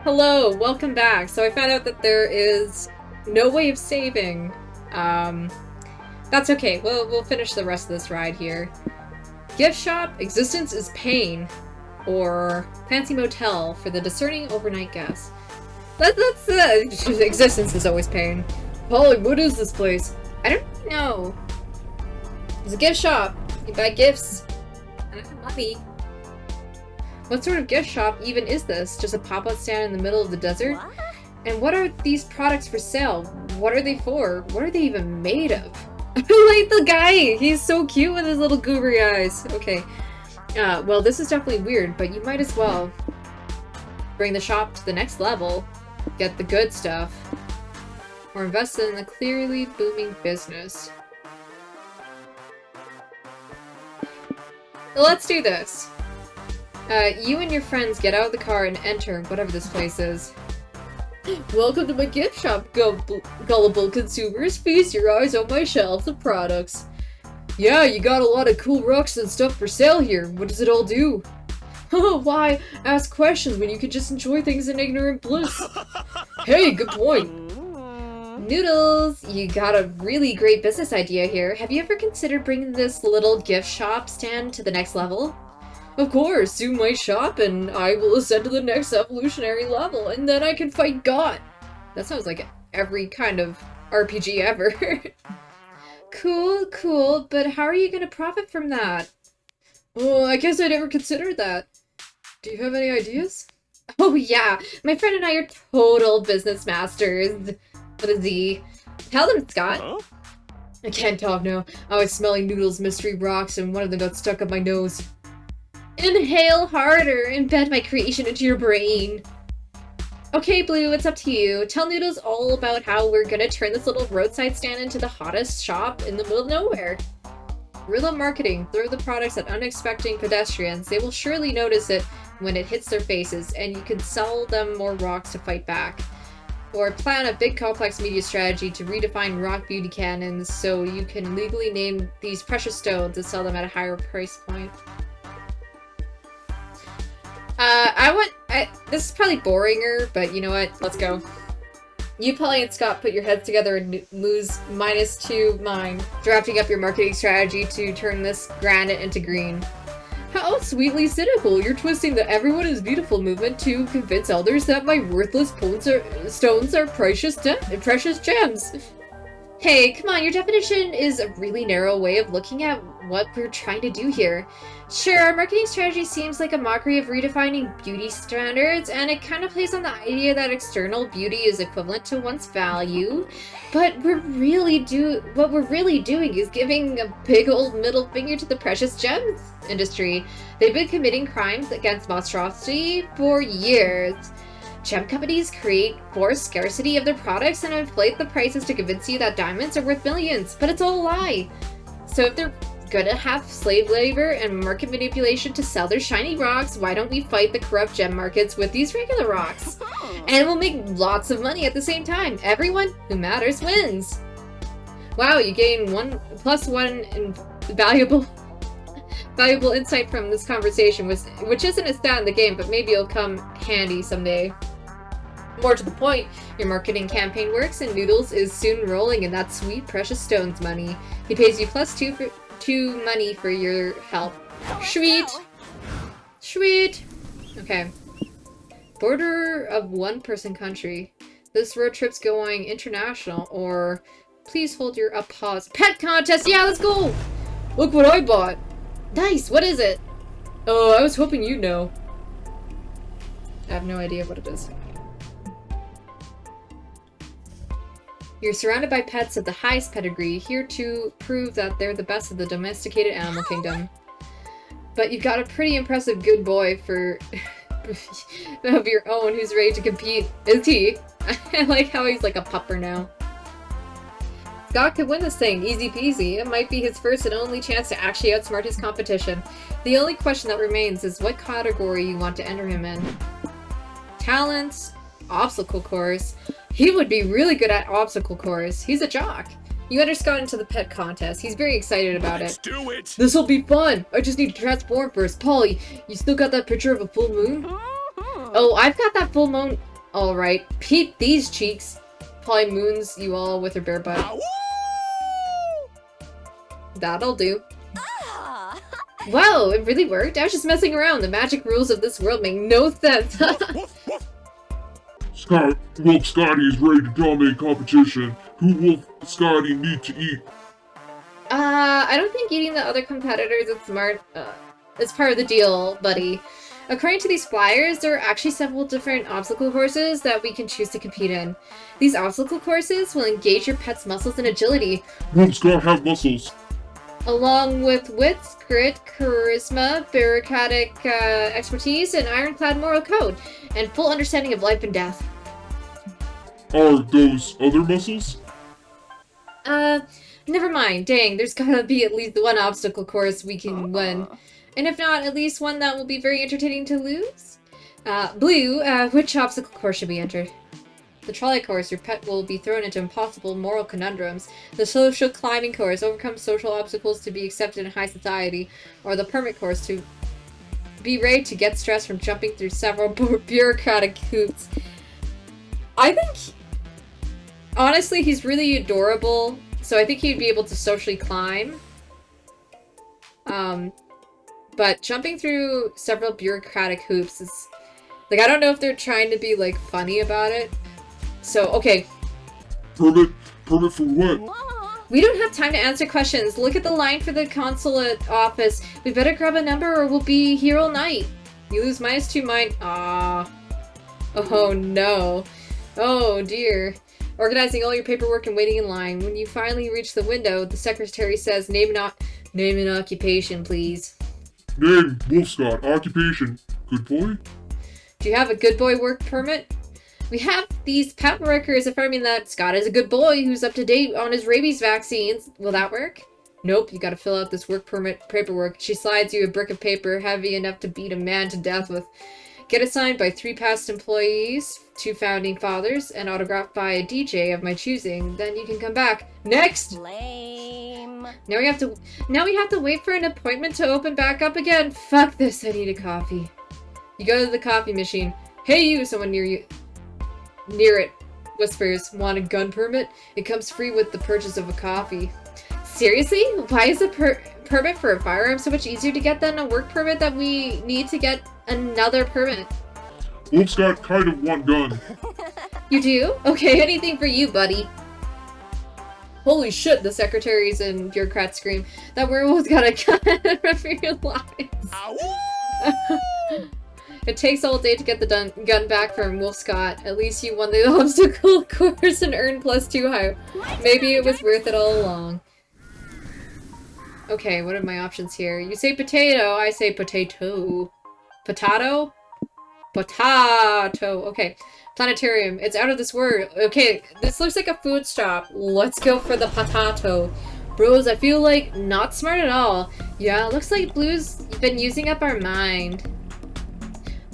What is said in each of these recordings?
Hello, welcome back. So I found out that there is no way of saving. That's okay. We'll finish the rest of this ride here. Gift shop, existence is pain. Or fancy motel for the discerning overnight guest. That's existence is always pain. Polly, what is this place? I don't really know. It's a gift shop. You buy gifts. And I have money. What sort of gift shop even is this? Just a pop-up stand in the middle of the desert? What? And what are these products for sale? What are they for? What are they even made of? I like the guy! He's so cute with his little goobery eyes. Okay. Well, this is definitely weird, but you might as well bring the shop to the next level, get the good stuff, or invest in a clearly booming business. So let's do this. You and your friends get out of the car and enter whatever this place is. Welcome to my gift shop, gullible consumers. Feast your eyes on my shelves of products. Yeah, you got a lot of cool rocks and stuff for sale here. What does it all do? Oh, why ask questions when you can just enjoy things in ignorant bliss? Hey, good point. Noodles, you got a really great business idea here. Have you ever considered bringing this little gift shop stand to the next level? Of course, soon my shop and I will ascend to the next evolutionary level, and then I can fight God. That sounds like every kind of RPG ever. Cool, but how are you gonna profit from that? Oh, I guess I never considered that. Do you have any ideas? Oh yeah, my friend and I are total business masters. With a Z. Tell them, Scott. Huh? I can't talk now. I was smelling Noodles' mystery rocks and one of them got stuck up my nose. Inhale harder, embed my creation into your brain. Okay, Blue, it's up to you. Tell Noodles all about how we're gonna turn this little roadside stand into the hottest shop in the middle of nowhere. Guerrilla marketing. Throw the products at unexpected pedestrians. They will surely notice it when it hits their faces, and you can sell them more rocks to fight back. Or plan a big complex media strategy to redefine rock beauty canons so you can legally name these precious stones and sell them at a higher price point. This is probably boringer, but you know what? Let's go. You, Polly, and Scott put your heads together and lose -2 mine, drafting up your marketing strategy to turn this granite into green. How sweetly cynical! You're twisting the everyone is beautiful movement to convince others that my worthless stones are precious gems. Hey, come on, your definition is a really narrow way of looking at what we're trying to do here. Sure, our marketing strategy seems like a mockery of redefining beauty standards, and it kind of plays on the idea that external beauty is equivalent to one's value, but what we're really doing is giving a big old middle finger to the precious gems industry. They've been committing crimes against monstrosity for years. Gem companies create forced scarcity of their products and inflate the prices to convince you that diamonds are worth millions, but it's all a lie. So if they're gonna have slave labor and market manipulation to sell their shiny rocks, why don't we fight the corrupt gem markets with these regular rocks? And we'll make lots of money at the same time. Everyone who matters wins. Wow, you gain +1 in valuable insight from this conversation, which isn't a stat in the game, but maybe it'll come handy someday. More to the point, your marketing campaign works and Noodles is soon rolling in that sweet precious stones money. He pays you +2 money for your help. Sweet! Okay. Border of one-person country. This road trip's going international, or please hold your pause. Pet contest! Yeah, let's go! Look what I bought! Nice! What is it? Oh, I was hoping you'd know. I have no idea what it is. You're surrounded by pets of the highest pedigree, here to prove that they're the best of the domesticated animal kingdom. But you've got a pretty impressive good boy for of your own who's ready to compete. Is he? I like how he's like a pupper now. Scott could win this thing, easy peasy. It might be his first and only chance to actually outsmart his competition. The only question that remains is what category you want to enter him in. Talents, obstacle course. He would be really good at obstacle course. He's a jock. You enter Scott into the pet contest. He's very excited about it. Let's do it! This'll be fun! I just need to transform first. Polly, you still got that picture of a full moon? Oh, I've got that full moon Alright, peep these cheeks. Polly moons you all with her bare butt. That'll do. Wow, it really worked? I was just messing around. The magic rules of this world make no sense. Wolf Scotty is ready to dominate competition. Who will Scotty need to eat? I don't think eating the other competitors is smart. It's part of the deal, buddy. According to these flyers, there are actually several different obstacle courses that we can choose to compete in. These obstacle courses will engage your pet's muscles and agility. Wolf Scott have muscles. Along with wits, grit, charisma, bureaucratic expertise, and ironclad moral code, and full understanding of life and death. Are those other muscles? Never mind. Dang, there's gotta be at least one obstacle course we can win. And if not, at least one that will be very entertaining to lose? Blue, which obstacle course should we enter? The trolley course, your pet will be thrown into impossible moral conundrums. The social climbing course, overcome social obstacles to be accepted in high society. Or the permit course, to be ready to get stressed from jumping through several bureaucratic hoops. I think, honestly, he's really adorable, so I think he'd be able to socially climb. But jumping through several bureaucratic hoops is, like, I don't know if they're trying to be, like, funny about it. So, okay. Permit for what? We don't have time to answer questions. Look at the line for the consulate office. We better grab a number or we'll be here all night. You lose -2 mind. Ah. Oh no. Oh dear. Organizing all your paperwork and waiting in line. When you finally reach the window, the secretary says, name an occupation, please. Name, Wolf Scott. Occupation, good boy? Do you have a good boy work permit? We have these patent records affirming that Scott is a good boy who's up to date on his rabies vaccines. Will that work? Nope, you gotta fill out this work permit paperwork. She slides you a brick of paper heavy enough to beat a man to death with. Get it signed by 3 past employees, 2 founding fathers, and autographed by a DJ of my choosing. Then you can come back. Next! Lame. Now we have to wait for an appointment to open back up again. Fuck this, I need a coffee. You go to the coffee machine. Hey you, someone near it whispers. Want a gun permit? It comes free with the purchase of a coffee. Seriously? Why is a permit for a firearm so much easier to get than a work permit that we need to get another permit? Wolf Scott kind of want gun. You do? Okay, anything for you, buddy. Holy shit, the secretaries and bureaucrats scream. That werewolf's got a gun. Remember your lines. It takes all day to get the gun back from Wolf Scott. At least you won the obstacle course and earned +2 high. Maybe it was worth it all along. Okay, what are my options here? You say potato, I say potato. Potato? Potato. Okay. Planetarium. It's out of this word. Okay, this looks like a food stop. Let's go for the potato. Bros, I feel like not smart at all. Yeah, looks like Blue's been using up our mind.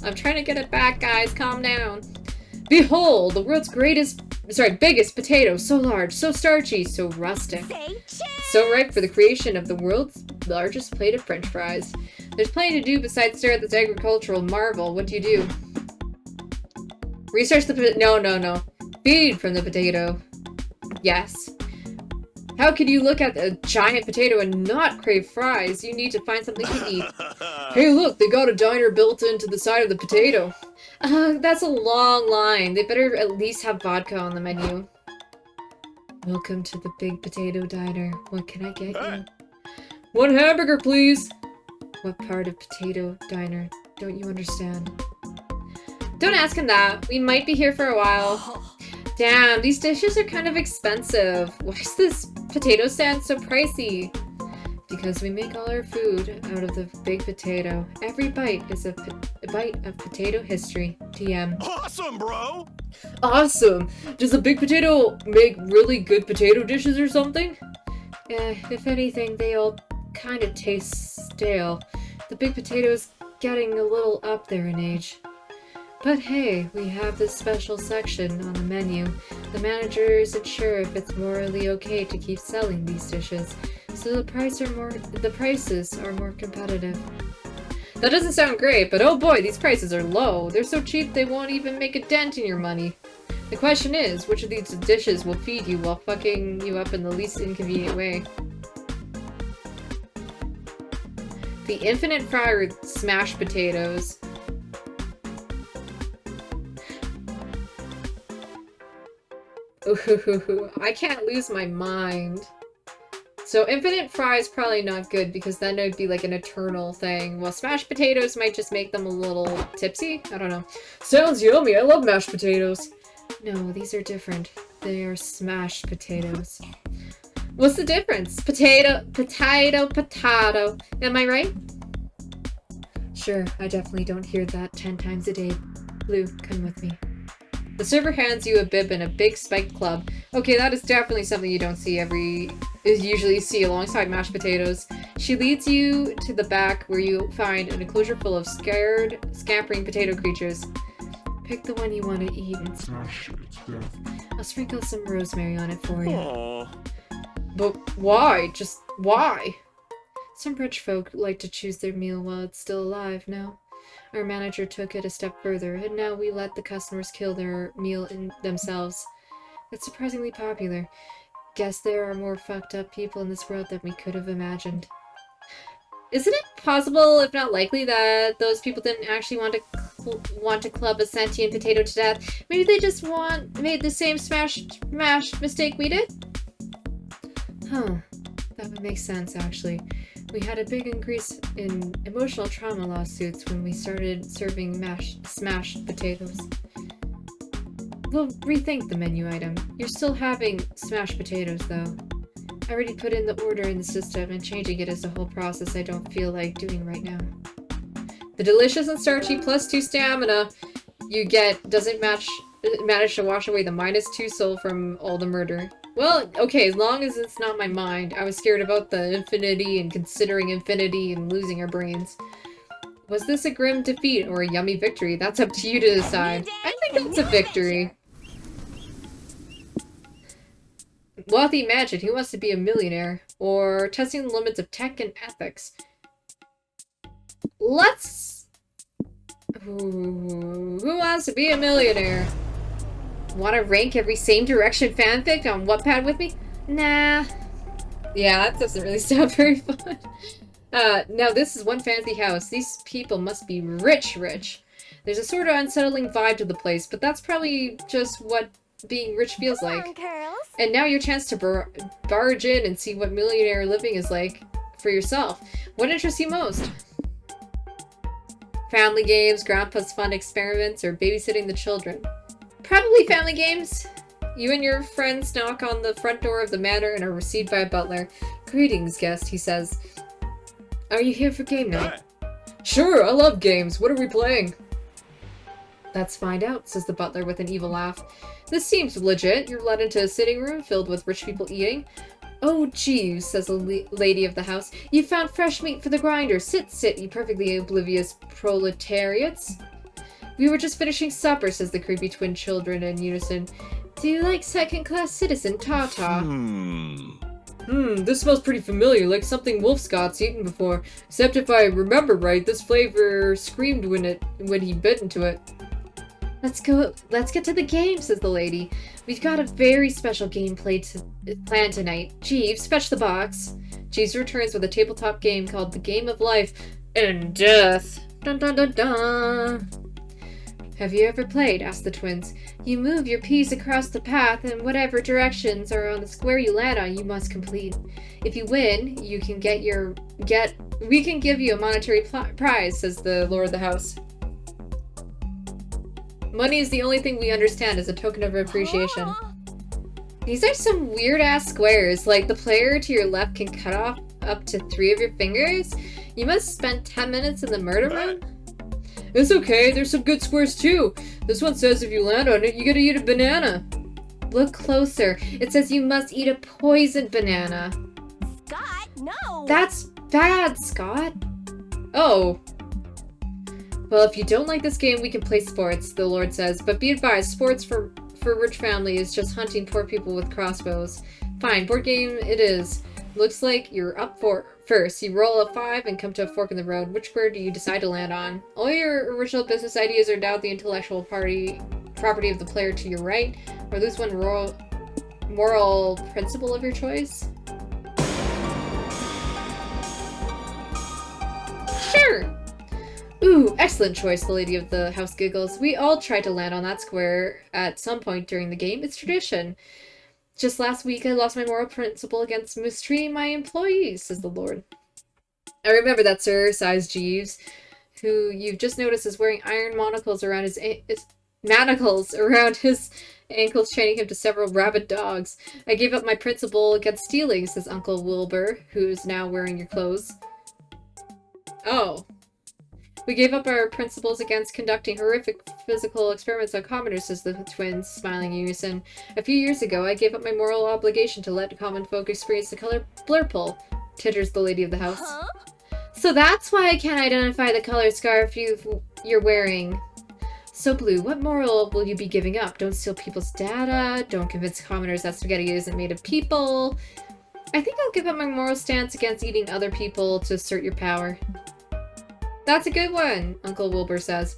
I'm trying to get it back, guys. Calm down. Behold, the world's biggest potato. So large, so starchy, so rustic. So ripe for the creation of the world's largest plate of french fries. There's plenty to do besides stare at this agricultural marvel. What do you do? Research the No. Feed from the potato. Yes. How could you look at a giant potato and not crave fries? You need to find something to eat. Hey look, they got a diner built into the side of the potato. That's a long line. They better at least have vodka on the menu. Welcome to the Big Potato Diner. What can I get you? 1 hamburger, please! What part of Potato Diner don't you understand? Don't ask him that. We might be here for a while. Damn, these dishes are kind of expensive. Why is this potato stand so pricey? Because we make all our food out of the big potato. Every bite is a bite of potato history. TM. Awesome, bro! Awesome! Does the big potato make really good potato dishes or something? If anything, they all kind of taste stale. The big potato is getting a little up there in age. But hey, we have this special section on the menu. The manager isn't sure if it's morally okay to keep selling these dishes, so the prices are more competitive. That doesn't sound great, but oh boy, these prices are low. They're so cheap they won't even make a dent in your money. The question is, which of these dishes will feed you while fucking you up in the least inconvenient way? The infinite fry or smashed potatoes? Ooh, I can't lose my mind. So infinite fry is probably not good because then it would be like an eternal thing. Well, smashed potatoes might just make them a little tipsy. I don't know. Sounds yummy. I love mashed potatoes. No, these are different. They are smashed potatoes. What's the difference? Potato, potato, potato. Am I right? Sure, I definitely don't hear that 10 times a day. Blue, come with me. The server hands you a bib and a big spiked club. Okay, that is definitely something you don't see usually see alongside mashed potatoes. She leads you to the back where you find an enclosure full of scared, scampering potato creatures. Pick the one you want to eat and Smash it to death. I'll sprinkle some rosemary on it for you. Aww. But why? Just why? Some rich folk like to choose their meal while it's still alive, no? Our manager took it a step further, and now we let the customers kill their meal in themselves. It's surprisingly popular. Guess there are more fucked up people in this world than we could have imagined. Isn't it possible, if not likely, that those people didn't actually want to club a sentient potato to death? Maybe they just made the same smashed mistake we did? Huh. That would make sense, actually. We had a big increase in emotional trauma lawsuits when we started serving smashed potatoes. We'll rethink the menu item. You're still having smashed potatoes, though. I already put in the order in the system, and changing it is a whole process I don't feel like doing right now. The delicious and starchy +2 stamina you get doesn't manage to wash away the -2 soul from all the murder. Well, okay, as long as it's not my mind. I was scared about the infinity and considering infinity and losing our brains. Was this a grim defeat or a yummy victory? That's up to you to decide. I think it's a victory. Wealthy Magic, who wants to be a millionaire? Or testing the limits of tech and ethics? Let's... Ooh, who wants to be a millionaire? Want to rank every same direction fanfic on Wattpad with me? Nah. Yeah, that doesn't really sound very fun. Now this is one fancy house. These people must be rich. There's a sort of unsettling vibe to the place, but that's probably just what being rich feels like. And now your chance to barge in and see what millionaire living is like for yourself. What interests you most? Family games, grandpa's fun experiments, or babysitting the children? Probably family games. You and your friends knock on the front door of the manor and are received by a butler. Greetings, guest, he says. Are you here for game night? Sure, I love games. What are we playing? Let's find out, says the butler with an evil laugh. This seems legit. You're led into a sitting room filled with rich people eating. Oh, Jeeves, says the lady of the house. You found fresh meat for the grinder. Sit, you perfectly oblivious proletariats. We were just finishing supper, says the creepy twin children in unison. Do you like second-class citizen Tata? This smells pretty familiar, like something Wolfscott's eaten before. Except if I remember right, this flavor screamed when he bit into it. Let's get to the game, says the lady. We've got a very special game planned tonight. Jeeves, fetch the box. Jeeves returns with a tabletop game called The Game of Life and Death. Dun dun dun dun. Have you ever played? Asked the twins. You move your piece across the path, and whatever directions are on the square you land on, you must complete. If you win, we can give you a monetary prize, says the lord of the house. Money is the only thing we understand as a token of appreciation. These are some weird-ass squares. Like, the player to your left can cut off up to 3 of your fingers? You must spend 10 minutes in the murder room? It's okay, there's some good squares too. This one says if you land on it, you gotta eat a banana. Look closer. It says you must eat a poisoned banana. Scott, no! That's bad, Scott. Oh. Well, if you don't like this game, we can play sports, the Lord says. But be advised, sports for rich family is just hunting poor people with crossbows. Fine, board game it is. Looks like you're up for first. You roll a 5 and come to a fork in the road. Which square do you decide to land on? All your original business ideas are now the intellectual property of the player to your right, or lose one moral principle of your choice? Sure! Ooh, excellent choice, the lady of the house giggles. We all try to land on that square at some point during the game. It's tradition. Just last week, I lost my moral principle against mistreating my employees, says the Lord. I remember that, sir, sighs Jeeves, who you've just noticed is wearing iron manacles around his ankles, chaining him to several rabid dogs. I gave up my principle against stealing, says Uncle Wilbur, who is now wearing your clothes. Oh. We gave up our principles against conducting horrific physical experiments on commoners, says the twins, smiling in unison. A few years ago, I gave up my moral obligation to let common folk experience the color blurple, titters the lady of the house. Huh? So that's why I can't identify the color scarf you're wearing. So, Blue, what moral will you be giving up? Don't steal people's data, don't convince commoners that spaghetti isn't made of people. I think I'll give up my moral stance against eating other people to assert your power. That's a good one, Uncle Wilbur says.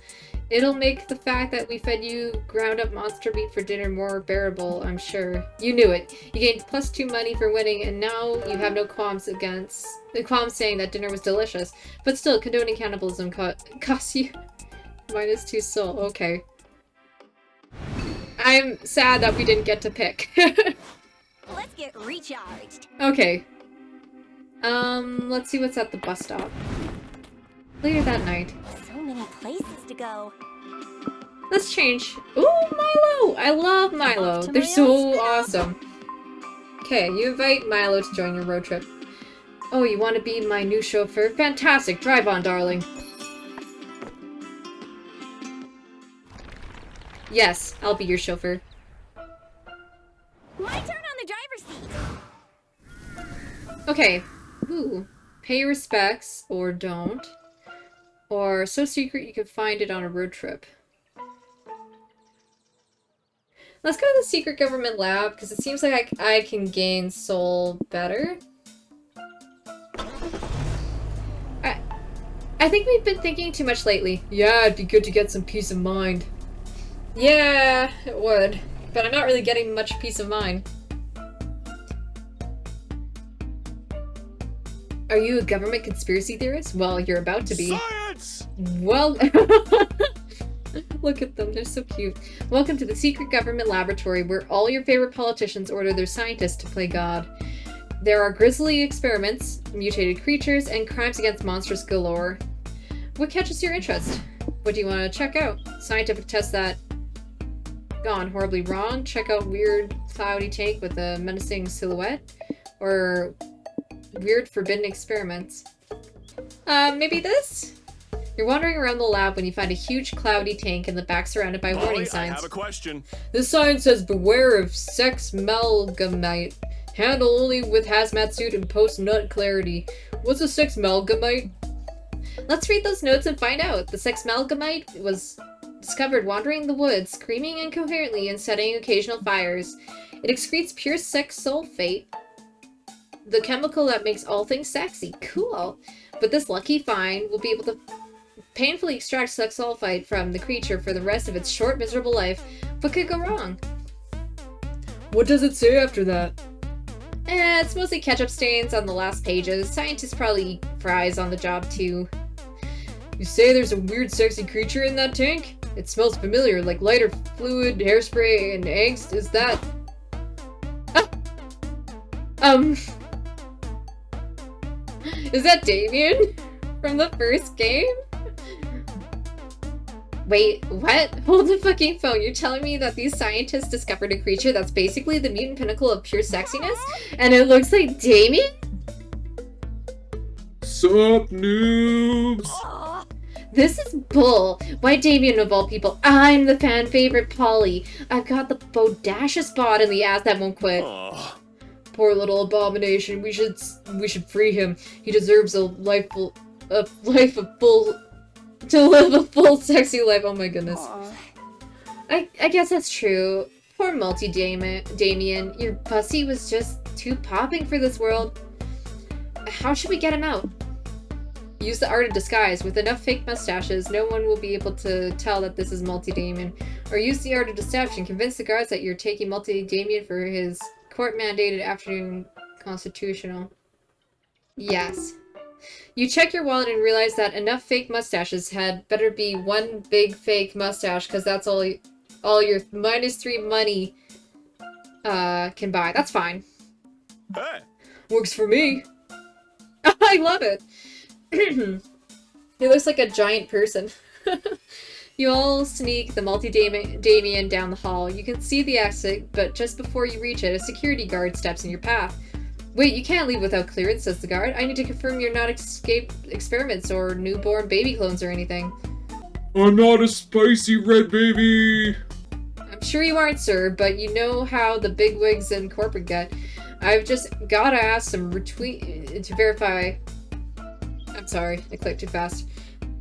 It'll make the fact that we fed you ground-up monster meat for dinner more bearable, I'm sure. You knew it. You gained +2 money for winning, and now you have no qualms saying that dinner was delicious. But still, condoning cannibalism costs you -2 soul. Okay. I'm sad that we didn't get to pick. Let's get recharged. Okay. Let's see what's at the bus stop. Later that night. So many places to go. Let's change. Ooh, Milo! I love Milo. Off to They're my so own spin-off. awesome. Okay, you invite Milo to join your road trip. Oh, you want to be my new chauffeur? Fantastic. Drive on, darling. Yes, I'll be your chauffeur. My turn on the driver's seat. Okay. Ooh. Pay your respects, or don't. Or so secret you can find it on a road trip. Let's go to the secret government lab, because it seems like I can gain soul better. I think we've been thinking too much lately. Yeah, it'd be good to get some peace of mind. Yeah, it would. But I'm not really getting much peace of mind. Are you a government conspiracy theorist? Well, you're about to be. Science! Well, look at them, they're so cute. Welcome to the secret government laboratory where all your favorite politicians order their scientists to play God. There are grisly experiments, mutated creatures, and crimes against monsters galore. What catches your interest? What do you want to check out? Scientific tests that gone horribly wrong? Check out weird cloudy tank with a menacing silhouette? Or weird forbidden experiments? Maybe this? You're wandering around the lab when you find a huge cloudy tank in the back surrounded by warning Molly, I signs. have a question. This sign says beware of sex malgamite. Handle only with hazmat suit and post-nut clarity. What's a sex malgamite? Let's read those notes and find out. The sex malgamite was discovered wandering the woods, screaming incoherently and setting occasional fires. It excretes pure sex sulfate, the chemical that makes all things sexy. Cool. But this lucky find will be able to painfully extract sex sulfite from the creature for the rest of its short, miserable life. What could go wrong? What does it say after that? It's mostly ketchup stains on the last pages. Scientists probably eat fries on the job too. You say there's a weird sexy creature in that tank? It smells familiar, like lighter fluid, hairspray, and angst. Is that... Is that Damien? From the first game? Wait, what? Hold the fucking phone. You're telling me that these scientists discovered a creature that's basically the mutant pinnacle of pure sexiness? And it looks like Damien? Sup, noobs? Aw, This is bull. Why Damien of all people? I'm the fan favorite Polly. I've got the bodacious bod in the ass that won't quit. Aw. Poor little abomination. We should free him. He deserves to live a full sexy life. Oh my goodness. aw. I guess that's true. Poor multi Damien. Your pussy was just too popping for this world. how should we get him out? Use the art of disguise. With enough fake mustaches, no one will be able to tell that this is Multi-Damien. Or use the art of deception. Convince the guards that you're taking Multi-Damien for his court-mandated afternoon constitutional. Yes. You check your wallet and realize that enough fake mustaches had better be one big fake mustache, because that's all your -3 money can buy. That's fine. Hey. Works for me. I love it. He looks like a giant person. You all sneak the Multi-Damien down the hall. You can see the exit, but just before you reach it, a security guard steps in your path. Wait, you can't leave without clearance, says the guard. I need to confirm you're not escaped experiments or newborn baby clones or anything. I'm not a spicy red baby! I'm sure you aren't, sir, but you know how the bigwigs in corporate get. I've just gotta ask some retweet to verify. I'm sorry, I clicked too fast.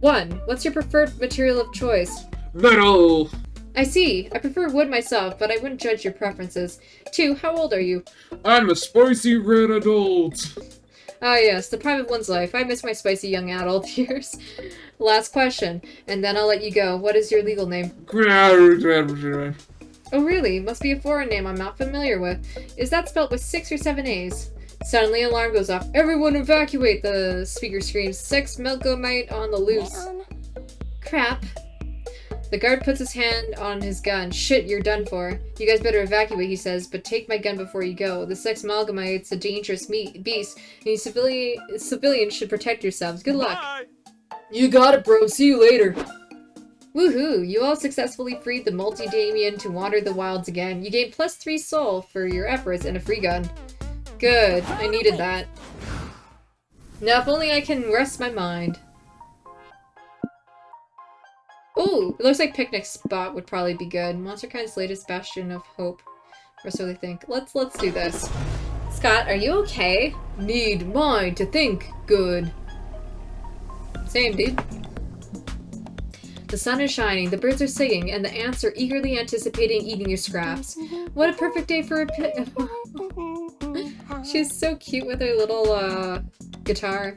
1. What's your preferred material of choice? Metal! I see. I prefer wood myself, but I wouldn't judge your preferences. 2. How old are you? I'm a spicy red adult! Ah yes, the prime of one's life. I miss my spicy young adult years. Last question, and then I'll let you go. What is your legal name? Oh really? Must be a foreign name I'm not familiar with. Is that spelt with 6 or 7 A's? Suddenly, alarm goes off. Everyone evacuate! The speaker screams. 6 Melkomite on the loose. Man. Crap. The guard puts his hand on his gun. Shit, you're done for. You guys better evacuate, he says, but take my gun before you go. The 6 Melkomite's a dangerous beast, and you civilians should protect yourselves. Good luck. Bye. You got it, bro. See you later. Woohoo! You all successfully freed the Multi-Damien to wander the wilds again. You gain +3 soul for your efforts and a free gun. Good. I needed that. Now, if only I can rest my mind. Ooh, it looks like picnic spot would probably be good. Monster Kind's latest bastion of hope. Or so they think. Let's do this. Scott, are you okay? Need mind to think. Good. Same, dude. The sun is shining, the birds are singing, and the ants are eagerly anticipating eating your scraps. What a perfect day for a She's so cute with her little, guitar.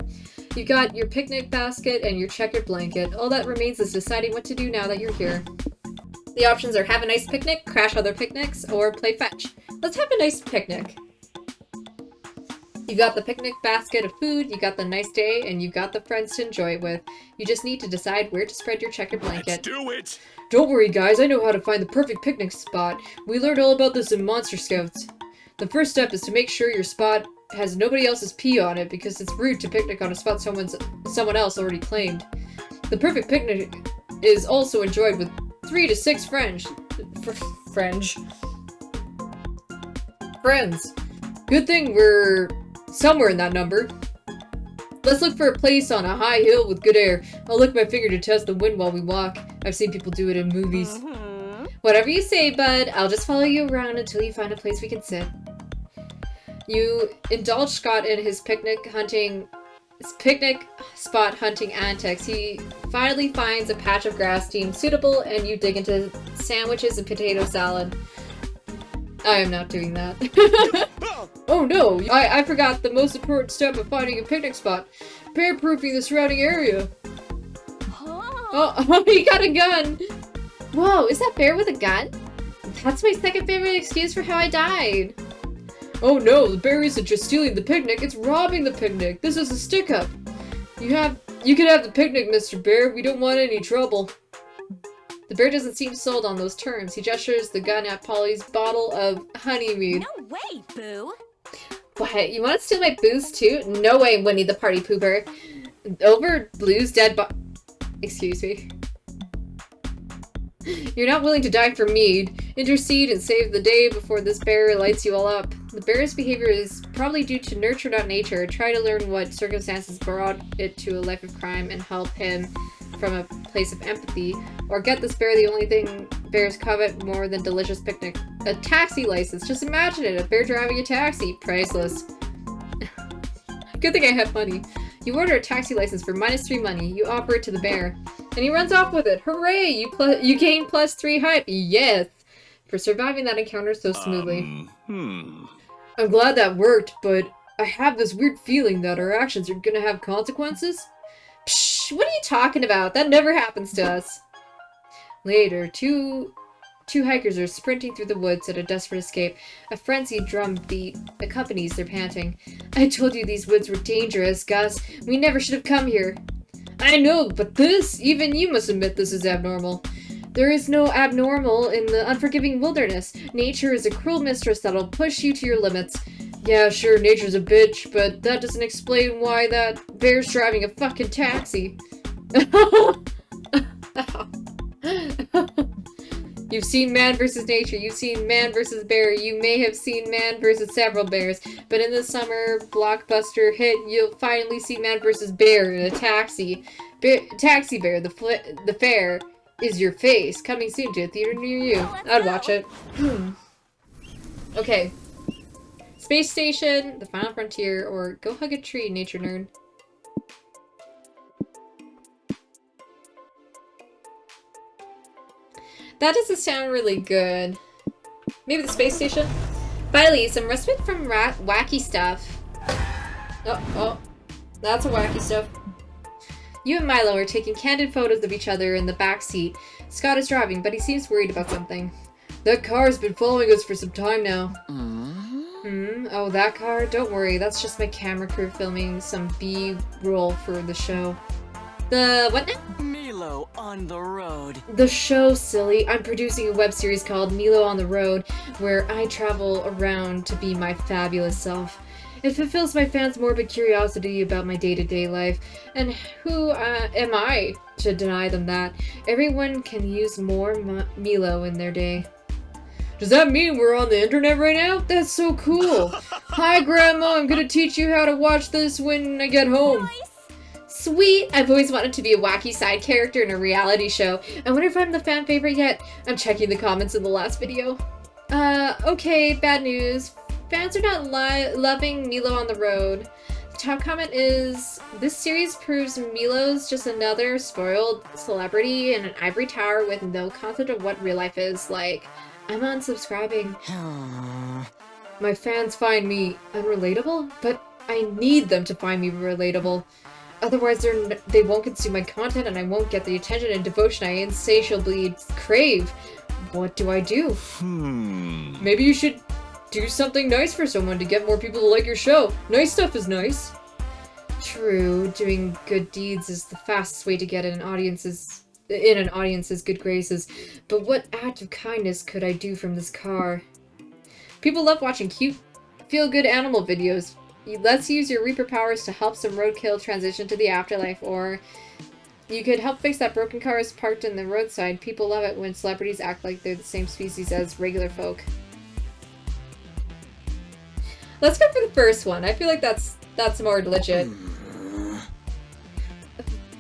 You got your picnic basket and your checkered blanket. All that remains is deciding what to do now that you're here. The options are have a nice picnic, crash other picnics, or play fetch. Let's have a nice picnic. You got the picnic basket of food, you got the nice day, and you got the friends to enjoy it with. You just need to decide where to spread your checkered blanket. Let's do it! Don't worry guys, I know how to find the perfect picnic spot. We learned all about this in Monster Scouts. The first step is to make sure your spot has nobody else's pee on it, because it's rude to picnic on a spot someone else already claimed. The perfect picnic is also enjoyed with 3 to 6 friends. Good thing we're somewhere in that number. Let's look for a place on a high hill with good air. I'll lick my finger to test the wind while we walk. I've seen people do it in movies. Whatever you say, bud. I'll just follow you around until you find a place we can sit. You indulge Scott in his picnic spot hunting antics. He finally finds a patch of grass deemed suitable, and you dig into sandwiches and potato salad. I am not doing that. Oh no! I forgot the most important step of finding a picnic spot. Bear-proofing the surrounding area. Oh, he got a gun! Whoa, is that bear with a gun? That's my second favorite excuse for how I died. Oh no, the bear isn't just stealing the picnic, it's robbing the picnic. This is a stick-up. You can have the picnic, Mr. Bear. We don't want any trouble. The bear doesn't seem sold on those terms. He gestures the gun at Polly's bottle of honeymead. No way, Boo! What? You want to steal my booze too? No way, Winnie the party pooper. Over Blue's dead Excuse me. You're not willing to die for mead. Intercede and save the day before this bear lights you all up. The bear's behavior is probably due to nurture, not nature. Try to learn what circumstances brought it to a life of crime and help him from a place of empathy. Or get this bear the only thing bears covet more than delicious picnic. A taxi license. Just imagine it. A bear driving a taxi. Priceless. Good thing I have money. You order a taxi license for -3 money. You offer it to the bear. And he runs off with it. Hooray! You gain +3 hype. Yes! For surviving that encounter so smoothly. I'm glad that worked, but I have this weird feeling that our actions are gonna have consequences. Psh, what are you talking about? That never happens to us. Later, two hikers are sprinting through the woods at a desperate escape. A frenzied drum beat accompanies their panting. I told you these woods were dangerous, Gus. We never should have come here. I know, but even you must admit this is abnormal. There is no abnormal in the unforgiving wilderness. Nature is a cruel mistress that'll push you to your limits. Yeah, sure, nature's a bitch, but that doesn't explain why that bear's driving a fucking taxi. You've seen Man vs. Nature, you've seen Man vs. Bear, you may have seen Man vs. several bears, but in the summer blockbuster hit, you'll finally see Man vs. Bear in a taxi. Taxi Bear, the fair is your face, coming soon to a theater near you. I'd watch it. Okay. Space Station, The Final Frontier, or Go Hug a Tree, Nature Nerd. That doesn't sound really good. Maybe the space station? Finally, some respite from wacky stuff. Oh, that's a wacky stuff. You and Milo are taking candid photos of each other in the back seat. Scott is driving, but he seems worried about something. That car's been following us for some time now. Oh, that car? Don't worry, that's just my camera crew filming some B-roll for the show. The what now? Milo on the road. The show, silly. I'm producing a web series called Milo on the Road, where I travel around to be my fabulous self. It fulfills my fans' morbid curiosity about my day-to-day life, and who am I to deny them that? Everyone can use more Milo in their day. Does that mean we're on the internet right now? That's so cool! Hi, Grandma, I'm gonna teach you how to watch this when I get home. Nice. Sweet! I've always wanted to be a wacky side character in a reality show. I wonder if I'm the fan favorite yet. I'm checking the comments in the last video. Okay, bad news. Fans are not loving Milo on the Road. The top comment is, this series proves Milo's just another spoiled celebrity in an ivory tower with no concept of what real life is like. I'm unsubscribing. My fans find me unrelatable, but I need them to find me relatable. Otherwise, they won't consume my content and I won't get the attention and devotion I insatiably crave. What do I do? Maybe you should do something nice for someone to get more people to like your show. Nice stuff is nice. True, doing good deeds is the fastest way to get in an audience's good graces. But what act of kindness could I do from this car? People love watching cute, feel-good animal videos. Let's use your Reaper powers to help some roadkill transition to the afterlife, or you could help fix that broken cars parked in the roadside. People love it when celebrities act like they're the same species as regular folk. Let's go for the first one. I feel like that's more legit.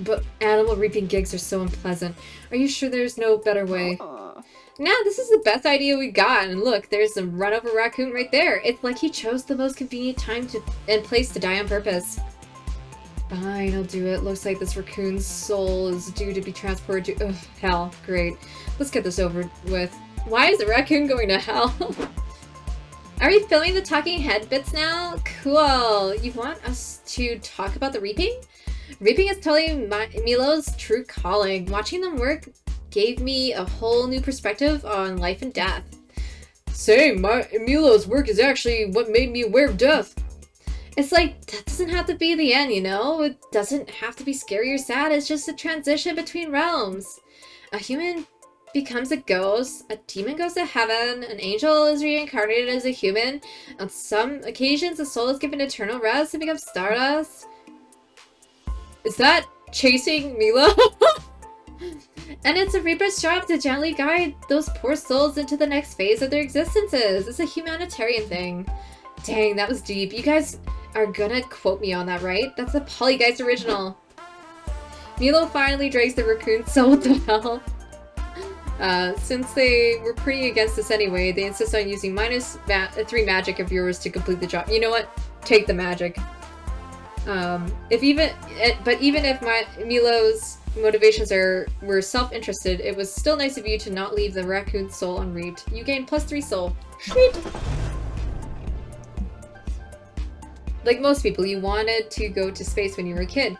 But animal reaping gigs are so unpleasant. Are you sure there's no better way? Nah, this is the best idea we got, and look, there's a run-over raccoon right there. It's like he chose the most convenient time and place to die on purpose. Fine, I'll do it. Looks like this raccoon's soul is due to be transported to- ugh, hell. Great. Let's get this over with. Why is the raccoon going to hell? Are we filming the talking head bits now? Cool. You want us to talk about the reaping? Reaping is totally Milo's true calling. Watching them work gave me a whole new perspective on life and death. Same, Milo's work is actually what made me aware of death. It's like, that doesn't have to be the end, you know? It doesn't have to be scary or sad, it's just a transition between realms. A human becomes a ghost, a demon goes to heaven, an angel is reincarnated as a human. On some occasions, a soul is given eternal rest and becomes stardust. Is that chasing Milo? And it's a Reaper's job to gently guide those poor souls into the next phase of their existences. It's a humanitarian thing. Dang, that was deep. You guys are gonna quote me on that, right? That's the Polyguys original. Milo finally drags the raccoon soul. What the hell? Since they were pretty against this anyway, they insist on using minus 3 magic of yours to complete the job. You know what? Take the magic. Even if Milo's motivations were self-interested, it was still nice of you to not leave the raccoon's soul unreaped. You gain +3 soul. Sweet! Like most people, you wanted to go to space when you were a kid.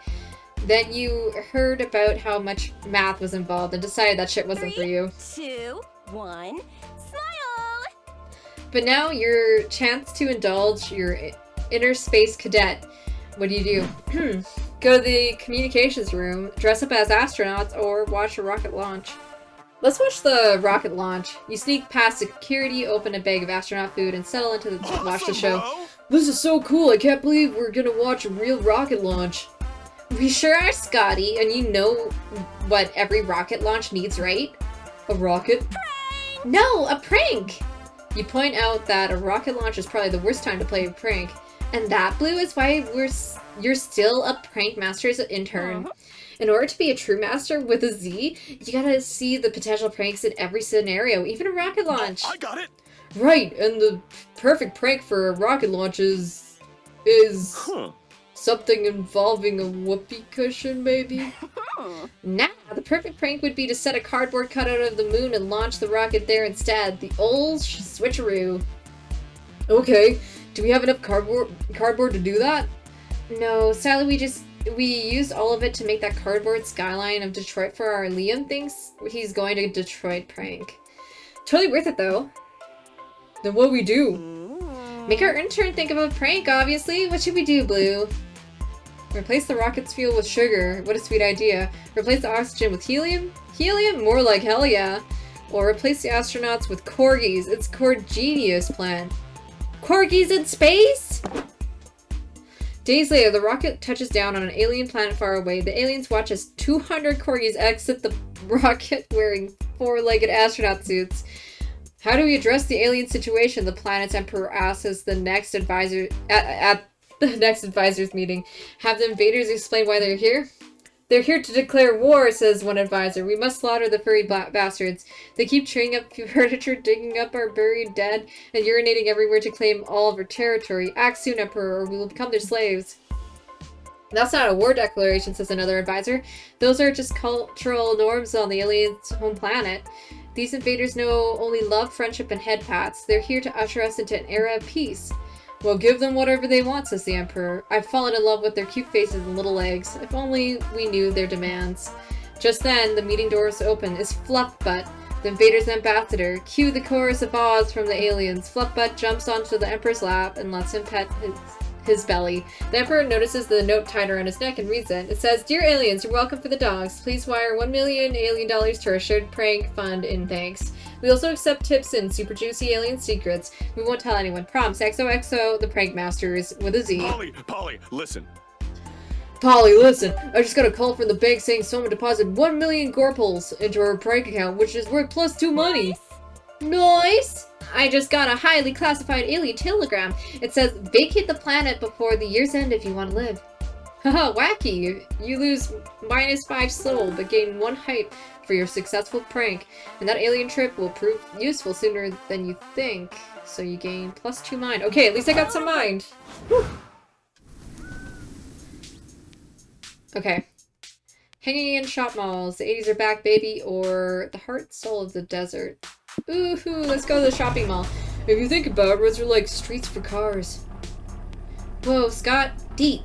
Then you heard about how much math was involved and decided that shit wasn't for you. 2, 1, smile! But now your chance to indulge your inner space cadet. What do? Go to the communications room, dress up as astronauts, or watch a rocket launch. Let's watch the rocket launch. You sneak past security, open a bag of astronaut food, and settle into the watch the show. This is so cool, I can't believe we're gonna watch a real rocket launch. We sure are, Scotty, and you know what every rocket launch needs, right? A rocket? Prank! No, a prank! You point out that a rocket launch is probably the worst time to play a prank. And that, Blue, is why you're still a prank master as an intern. In order to be a true master with a Z, you gotta see the potential pranks in every scenario, even a rocket launch. I got it! Right, and the perfect prank for a rocket launch is something involving a whoopee cushion, maybe? Nah, the perfect prank would be to set a cardboard cutout of the moon and launch the rocket there instead. The old switcheroo. Okay, do we have enough cardboard to do that? No, sadly we used all of it to make that cardboard skyline of Detroit for our Liam thinks he's going to Detroit prank. Totally worth it though. Then what do we do? Make our intern think of a prank, obviously. What should we do, Blue? Replace the rocket's fuel with sugar. What a sweet idea. Replace the oxygen with helium? Helium? More like hell yeah. Or replace the astronauts with corgis. It's core genius plan. Corgis in space? Days later, the rocket touches down on an alien planet far away. The aliens watch as 200 corgis exit the rocket wearing four-legged astronaut suits. How do we address the alien situation? The planet's emperor asks the next advisor at the next advisors meeting. Have the invaders explain why they're here? They're here to declare war, says one advisor. We must slaughter the furry bastards. They keep chewing up furniture, digging up our buried dead, and urinating everywhere to claim all of our territory. Act soon, Emperor, or we will become their slaves. That's not a war declaration, says another advisor. Those are just cultural norms on the aliens' home planet. These invaders know only love, friendship, and head pats. They're here to usher us into an era of peace. Well, give them whatever they want, says the Emperor. I've fallen in love with their cute faces and little legs. If only we knew their demands. Just then, the meeting doors open. Is Fluffbutt, the invader's ambassador. Cue the chorus of Oz from the aliens. Fluffbutt jumps onto the Emperor's lap and lets him pet his belly. The Emperor notices the note tied around his neck and reads it. It says, Dear aliens, you're welcome for the dogs. Please wire $1 million alien dollars to our shared prank fund in thanks. We also accept tips and super juicy alien secrets. We won't tell anyone. Promise, XOXO, the prank masters with a Z. Polly, listen. Polly, listen. I just got a call from the bank saying someone deposited 1 million Gorpals into our prank account, which is worth +2 money. Nice! I just got a highly classified alien telegram. It says, vacate the planet before the year's end if you want to live. Haha, wacky! You lose -5 soul, but gain 1 hype for your successful prank. And that alien trip will prove useful sooner than you think. So you gain +2 mind. Okay, at least I got some mind. Whew. Okay. Hanging in shop malls. The 80s are back, baby, or the heart soul of the desert. Ooh-hoo, let's go to the shopping mall. If you think about it, roads are like streets for cars. Whoa, Scott, deep.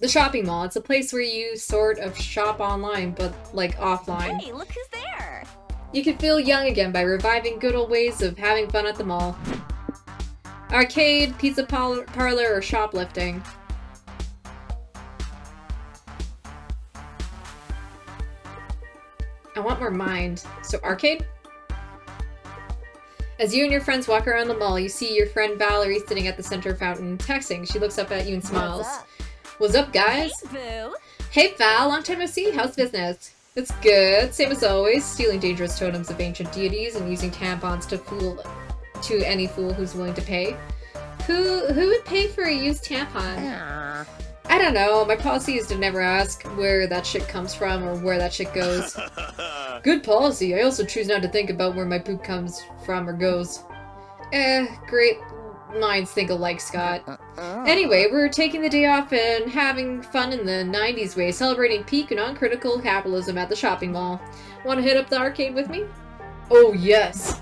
The shopping mall. It's a place where you sort of shop online, but like offline. Hey, look who's there! You can feel young again by reviving good old ways of having fun at the mall. Arcade, pizza parlor, or shoplifting. I want more mind. So arcade? As you and your friends walk around the mall, you see your friend Valerie sitting at the center fountain, texting. She looks up at you and smiles. What's up, guys? Hey, boo! Hey, Val, long time no see. How's business? It's good, same as always. Stealing dangerous totems of ancient deities and using tampons to any fool who's willing to pay. Who would pay for a used tampon? I don't know. My policy is to never ask where that shit comes from or where that shit goes. Good policy. I also choose not to think about where my poop comes from or goes. Great minds think alike, Scott. Anyway, we're taking the day off and having fun in the 90s way, celebrating peak non-critical capitalism at the shopping mall. Want to hit up the arcade with me? Oh, yes.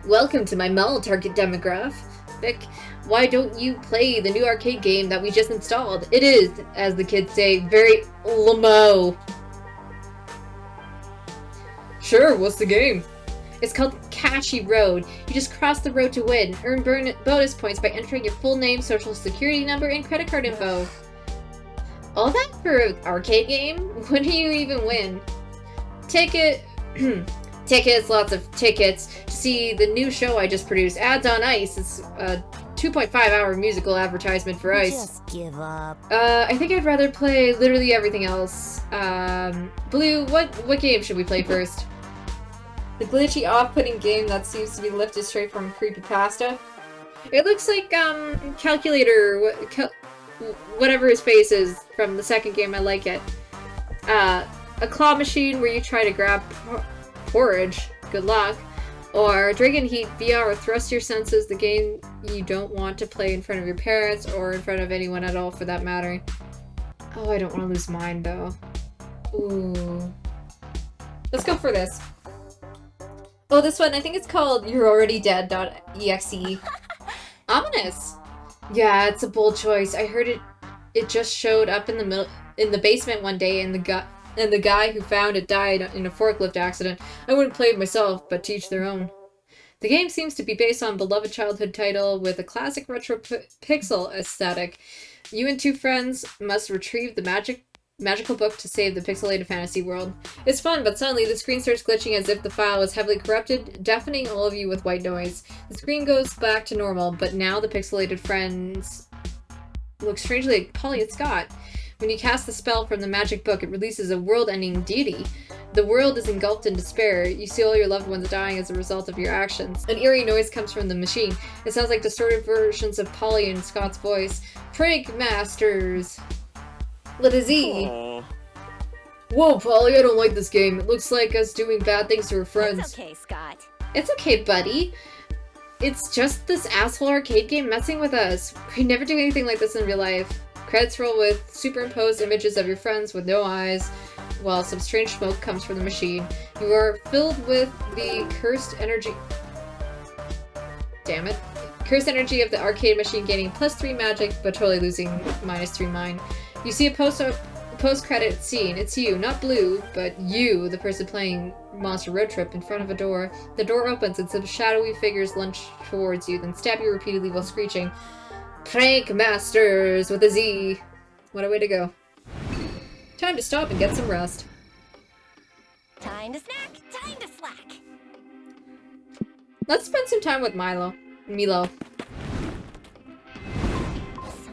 Welcome to my mall target demographic. Why don't you play the new arcade game that we just installed? It is, as the kids say, very lamo. Sure, what's the game? It's called Catchy Road. You just cross the road to win. Earn bonus points by entering your full name, social security number, and credit card info. All that for an arcade game? When do you even win? Tickets, lots of tickets to see the new show I just produced, Ads on Ice. It's a 2.5-hour musical advertisement for Ice. Just give up. I think I'd rather play literally everything else. Blue, what game should we play first? The glitchy, off-putting game that seems to be lifted straight from creepypasta. It looks like, Calculator, whatever his face is from the second game. I like it. A claw machine where you try to grab porridge. Good luck. Or Dragon Heat VR, Thrust Your Senses, the game you don't want to play in front of your parents or in front of anyone at all for that matter. Oh, I don't want to lose mine though. Ooh. Let's go for this. Oh, this one, I think it's called You're Already Dead.exe. Ominous. Yeah, it's a bold choice. I heard it just showed up in the basement one day, and the guy who found it died in a forklift accident. I wouldn't play it myself, but teach their own. The game seems to be based on a beloved childhood title with a classic retro pixel aesthetic. You and two friends must retrieve the magical book to save the pixelated fantasy world. It's fun, but suddenly the screen starts glitching as if the file was heavily corrupted, deafening all of you with white noise. The screen goes back to normal, but now the pixelated friends look strangely like Polly and Scott. When you cast the spell from the magic book, it releases a world-ending deity. The world is engulfed in despair. You see all your loved ones dying as a result of your actions. An eerie noise comes from the machine. It sounds like distorted versions of Polly and Scott's voice. Prank Masters! With a Z. Aww. Whoa, Polly, I don't like this game. It looks like us doing bad things to our friends. It's okay, Scott. It's okay, buddy. It's just this asshole arcade game messing with us. We never do anything like this in real life. Credits roll with superimposed images of your friends with no eyes, while some strange smoke comes from the machine. You are filled with the cursed energy... Damn it. Cursed energy of the arcade machine gaining +3 magic, but totally losing -3 mine. You see a post-credit scene. It's you, not Blue, but you, the person playing Monster Road Trip, in front of a door. The door opens and some shadowy figures lunge towards you, then stab you repeatedly while screeching, Prank Masters with a Z. What a way to go. Time to stop and get some rest. Time to snack, time to slack. Let's spend some time with Milo. So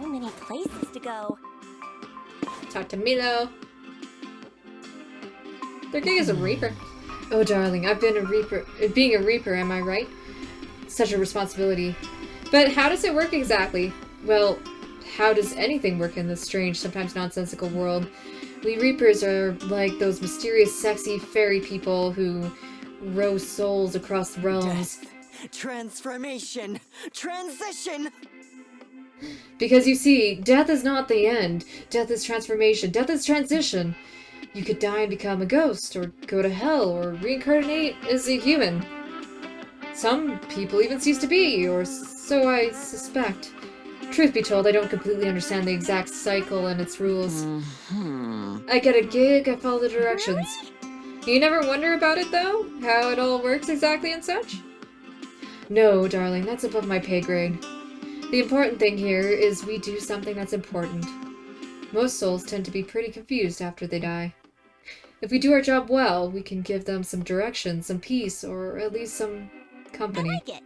many places to go. Talk to Milo. Their gig is a reaper. Oh, darling, I've been a reaper. Being a reaper, am I right? Such a responsibility. But how does it work exactly? Well, how does anything work in this strange, sometimes nonsensical world? We reapers are like those mysterious, sexy fairy people who row souls across realms. Death. Transformation. Transition. Because you see, death is not the end. Death is transformation. Death is transition. You could die and become a ghost, or go to hell, or reincarnate as a human. Some people even cease to be, or so I suspect. Truth be told, I don't completely understand the exact cycle and its rules. I get a gig, I follow the directions. You never wonder about it, though? How it all works exactly and such? No, darling, that's above my pay grade. The important thing here is we do something that's important. Most souls tend to be pretty confused after they die. If we do our job well, we can give them some direction, some peace, or at least some company. I like it.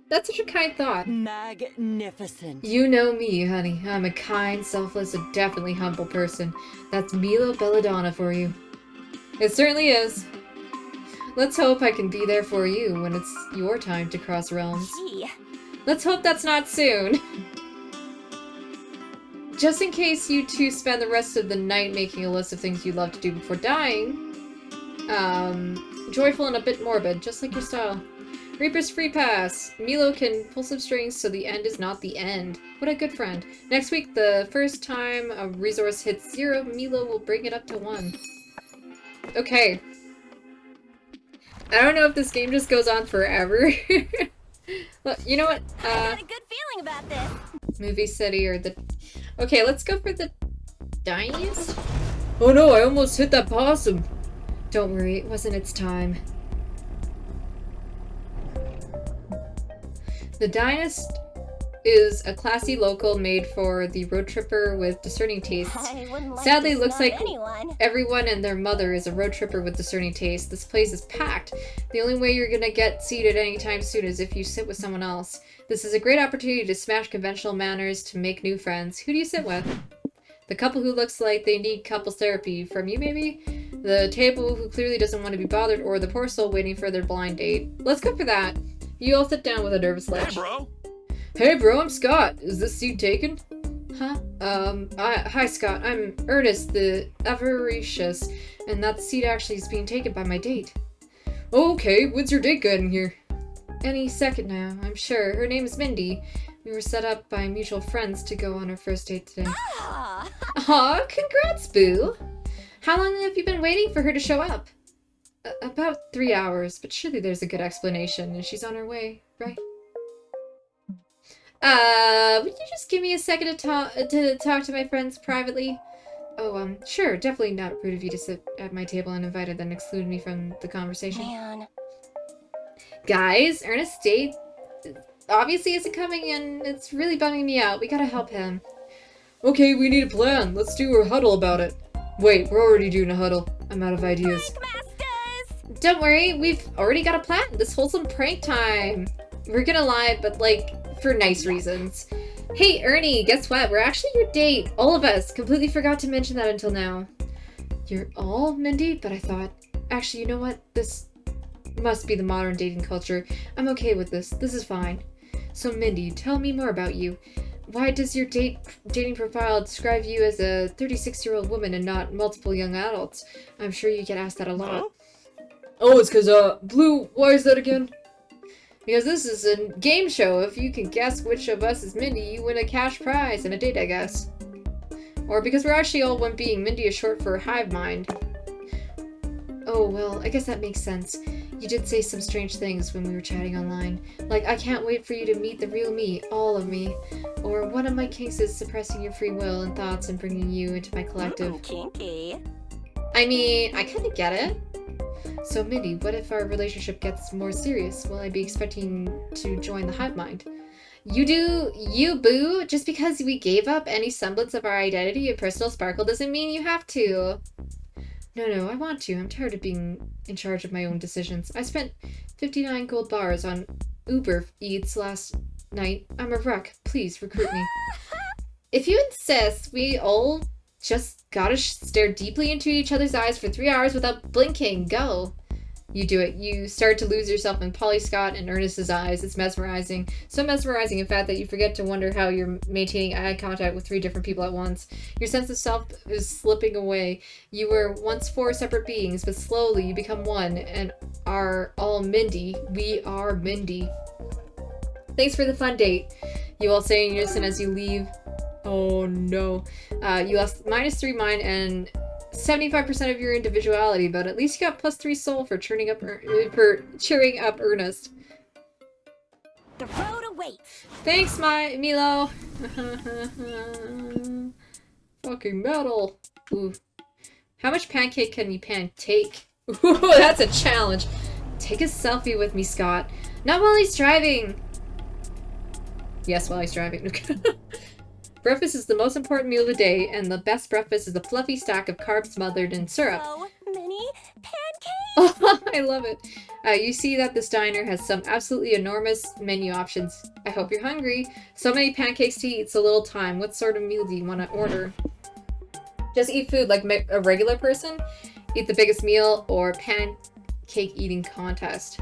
That's such a kind thought. Magnificent. You know me, honey. I'm a kind, selfless, and definitely humble person. That's Milo Belladonna for you. It certainly is. Let's hope I can be there for you when it's your time to cross realms. Gee. Let's hope that's not soon. Just in case you two spend the rest of the night making a list of things you'd love to do before dying. Joyful and a bit morbid, just like your style. Reaper's Free Pass! Milo can pull some strings so the end is not the end. What a good friend. Next week, the first time a resource hits 0, Milo will bring it up to 1. Okay. I don't know if this game just goes on forever. Look, you know what? I got a good feeling about this. Movie City or the... Okay, let's go for the Diniest? Oh no, I almost hit that possum. Don't worry, it wasn't its time. The Diniest is a classy local made for the road tripper with discerning tastes. I wouldn't like Sadly, to it looks snub like anyone. everyone and their mother is a road tripper with discerning taste. This place is packed. The only way you're gonna get seated anytime soon is if you sit with someone else. This is a great opportunity to smash conventional manners to make new friends. Who do you sit with? The couple who looks like they need couples therapy from you, maybe? The table who clearly doesn't want to be bothered, or the poor soul waiting for their blind date. Let's go for that. You all sit down with a nervous Hey, ledge. bro. Hey bro, I'm Scott. Is this seat taken? Huh? Hi Scott. I'm Ernest, the avaricious, and that seat actually is being taken by my date. Oh, okay, when's your date getting here? Any second now, I'm sure. Her name is Mindy. We were set up by mutual friends to go on our first date today. Ah, Aw, congrats, boo! How long have you been waiting for her to show up? About 3 hours, but surely there's a good explanation, and she's on her way, right? Would you just give me a second to talk to my friends privately? Oh, sure, definitely not rude of you to sit at my table uninvited, then exclude me from the conversation. man. Guys, Ernest's date obviously isn't coming, and it's really bumming me out. We gotta help him. Okay, we need a plan. Let's do a huddle about it. Wait, we're already doing a huddle. I'm out of ideas. Masters! Don't worry, we've already got a plan. This wholesome prank time. We're gonna lie, but like, for nice reasons. Hey, Ernie, guess what? We're actually your date. All of us. Completely forgot to mention that until now. You're all Mindy? But I thought... Actually, you know what? This must be the modern dating culture. I'm okay with this. This is fine. So, Mindy, tell me more about you. Why does your dating profile describe you as a 36-year-old woman and not multiple young adults? I'm sure you get asked that a lot. Oh, it's because, Blue, why is that again? Because this is a game show. If you can guess which of us is Mindy, you win a cash prize and a date, I guess. Or because we're actually all one being. Mindy is short for hive mind. Oh, well, I guess that makes sense. You did say some strange things when we were chatting online. Like, I can't wait for you to meet the real me, all of me. Or one of my kinks is suppressing your free will and thoughts and bringing you into my collective. Kinky. I mean, I kind of get it. So, Mindy, what if our relationship gets more serious? Will I be expecting to join the hive mind? You do, you boo! Just because we gave up any semblance of our identity and personal sparkle doesn't mean you have to. No, I want to. I'm tired of being in charge of my own decisions. I spent 59 gold bars on Uber Eats last night. I'm a wreck. Please, recruit me. If you insist, we all just gotta stare deeply into each other's eyes for 3 hours without blinking. Go. You do it. You start to lose yourself in Polly Scott and Ernest's eyes. It's mesmerizing. So mesmerizing, in fact, that you forget to wonder how you're maintaining eye contact with 3 different people at once. Your sense of self is slipping away. You were once 4 separate beings, but slowly you become one and are all Mindy. We are Mindy. Thanks for the fun date. You all say in unison as you leave. Oh no. You lost -3 mind and 75% of your individuality, but at least you got +3 soul for cheering up Ernest. The road awaits. Thanks, Milo. Fucking metal. Ooh. How much pancake can you take? Ooh, that's a challenge. Take a selfie with me, Scott. Not while he's driving. Yes, while he's driving. Breakfast is the most important meal of the day, and the best breakfast is the fluffy stack of carbs smothered in syrup. So many pancakes. Oh, I love it. You see that this diner has some absolutely enormous menu options. I hope you're hungry. So many pancakes to eat, so little time. What sort of meal do you want to order? Just eat food like a regular person? Eat the biggest meal or pancake eating contest?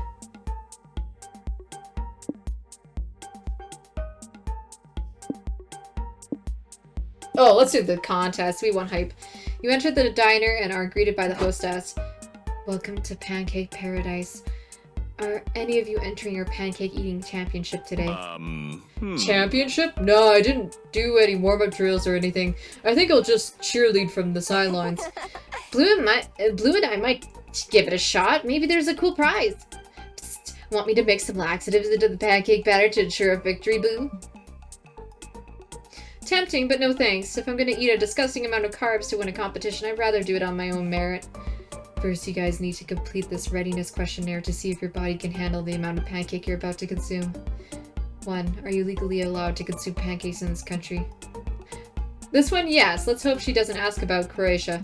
Oh, let's do the contest. We want hype. You enter the diner and are greeted by the hostess. Welcome to Pancake Paradise. Are any of you entering your pancake eating championship today? Championship? No, I didn't do any warm-up drills or anything. I think I'll just cheerlead from the sidelines. Blue and I might Give it a shot. Maybe there's a cool prize. Psst. Want me to mix some laxatives into the pancake batter to ensure a victory, boo? Tempting, but no thanks. If I'm gonna eat a disgusting amount of carbs to win a competition, I'd rather do it on my own merit. First, you guys need to complete this readiness questionnaire to see if your body can handle the amount of pancake you're about to consume. 1. Are you legally allowed to consume pancakes in this country? This one, yes. Let's hope she doesn't ask about Croatia.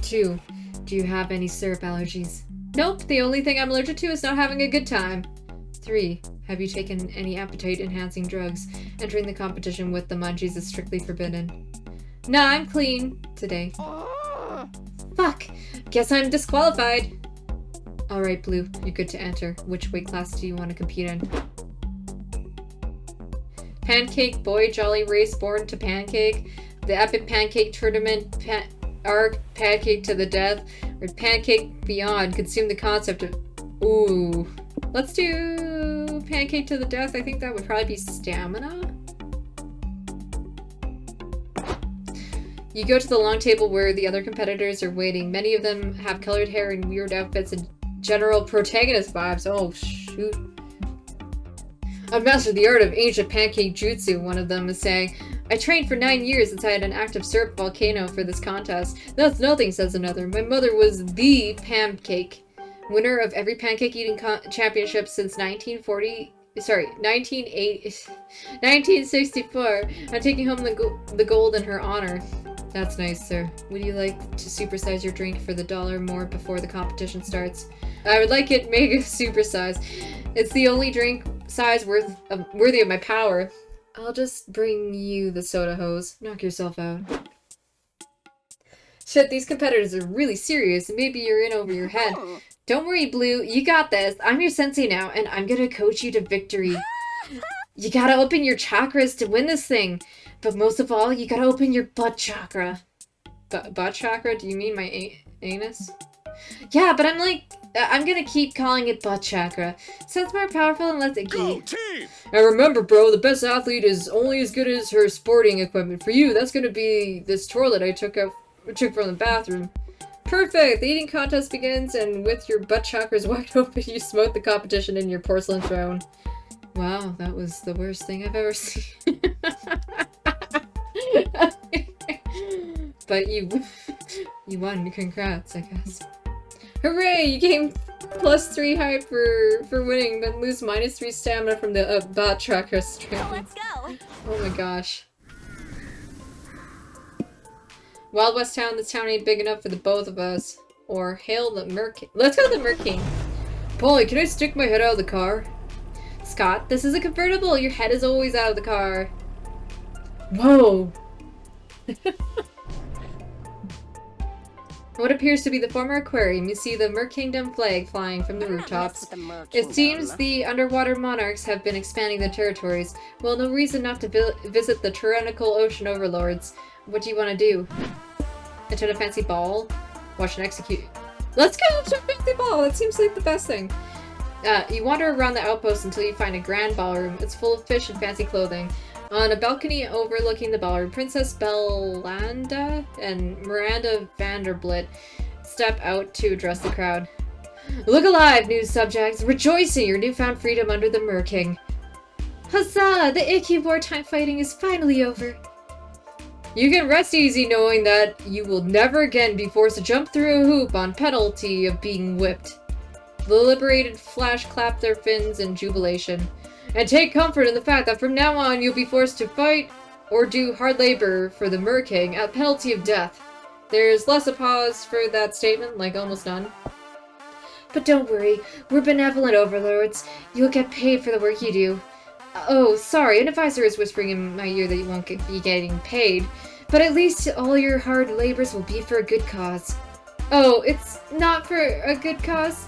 2. Do you have any syrup allergies? Nope, the only thing I'm allergic to is not having a good time. 3. Have you taken any appetite-enhancing drugs? Entering the competition with the munchies is strictly forbidden. Nah, I'm clean. Today. Fuck! Guess I'm disqualified. Alright, Blue. You're good to enter. Which weight class do you want to compete in? Pancake Boy Jolly Race Born to Pancake. The Epic Pancake Tournament. Arc Pancake to the Death. Or Pancake Beyond. Consume the concept of... Ooh. Let's do Pancake to the Death. I think that would probably be stamina. You go to the long table where the other competitors are waiting. Many of them have colored hair and weird outfits and general protagonist vibes. Oh, shoot. I've mastered the art of ancient pancake jutsu, one of them is saying. I trained for 9 years inside an active syrup volcano for this contest. That's nothing, says another. My mother was the pancake. Winner of every pancake eating championship since 1964. I'm taking home the gold in her honor. That's nice, sir. Would you like to supersize your drink for the $1 more before the competition starts? I would like it mega supersize. It's the only drink size worthy of my power. I'll just bring you the soda hose. Knock yourself out. Shit, these competitors are really serious, and maybe you're in over your head. Don't worry, Blue. You got this. I'm your sensei now, and I'm gonna coach you to victory. You gotta open your chakras to win this thing. But most of all, you gotta open your butt chakra. Butt chakra? Do you mean my anus? Yeah, but I'm gonna keep calling it butt chakra. Sounds more powerful and less icky. Go team! And remember, bro, the best athlete is only as good as her sporting equipment. For you, that's gonna be this toilet I took from the bathroom. Perfect! The eating contest begins, and with your butt chakras wide open, you smoke the competition in your porcelain throne. Wow, that was the worst thing I've ever seen. But you won. Congrats, I guess. Hooray! You gain +3 height for winning, but lose -3 stamina from the butt chakra strength. Let's go. Oh my gosh. Wild West Town, this town ain't big enough for the both of us. Or hail the Merc. Let's go to the Merc King. Polly, can I stick my head out of the car? Scott, this is a convertible. Your head is always out of the car. Whoa. What appears to be the former aquarium, you see the Merc Kingdom flag flying from the rooftops. It seems the underwater monarchs have been expanding their territories. Well, no reason not to visit the tyrannical ocean overlords. What do you want to do? Attend a fancy ball? Watch an execute. Let's go to a fancy ball! That seems like the best thing. You wander around the outpost until you find a grand ballroom. It's full of fish and fancy clothing. On a balcony overlooking the ballroom, Princess Belanda and Miranda Vanderblit step out to address the crowd. Look alive, news subjects! Rejoice in your newfound freedom under the Mer King. Huzzah! The icky wartime fighting is finally over. You can rest easy knowing that you will never again be forced to jump through a hoop on penalty of being whipped. The liberated Flash clap their fins in jubilation. And take comfort in the fact that from now on you'll be forced to fight or do hard labor for the Mer King at penalty of death. There's less a pause for that statement, like almost none. But don't worry, we're benevolent overlords. You'll get paid for the work you do. Oh, sorry, an advisor is whispering in my ear that you won't be getting paid. But at least all your hard labors will be for a good cause. Oh, it's not for a good cause?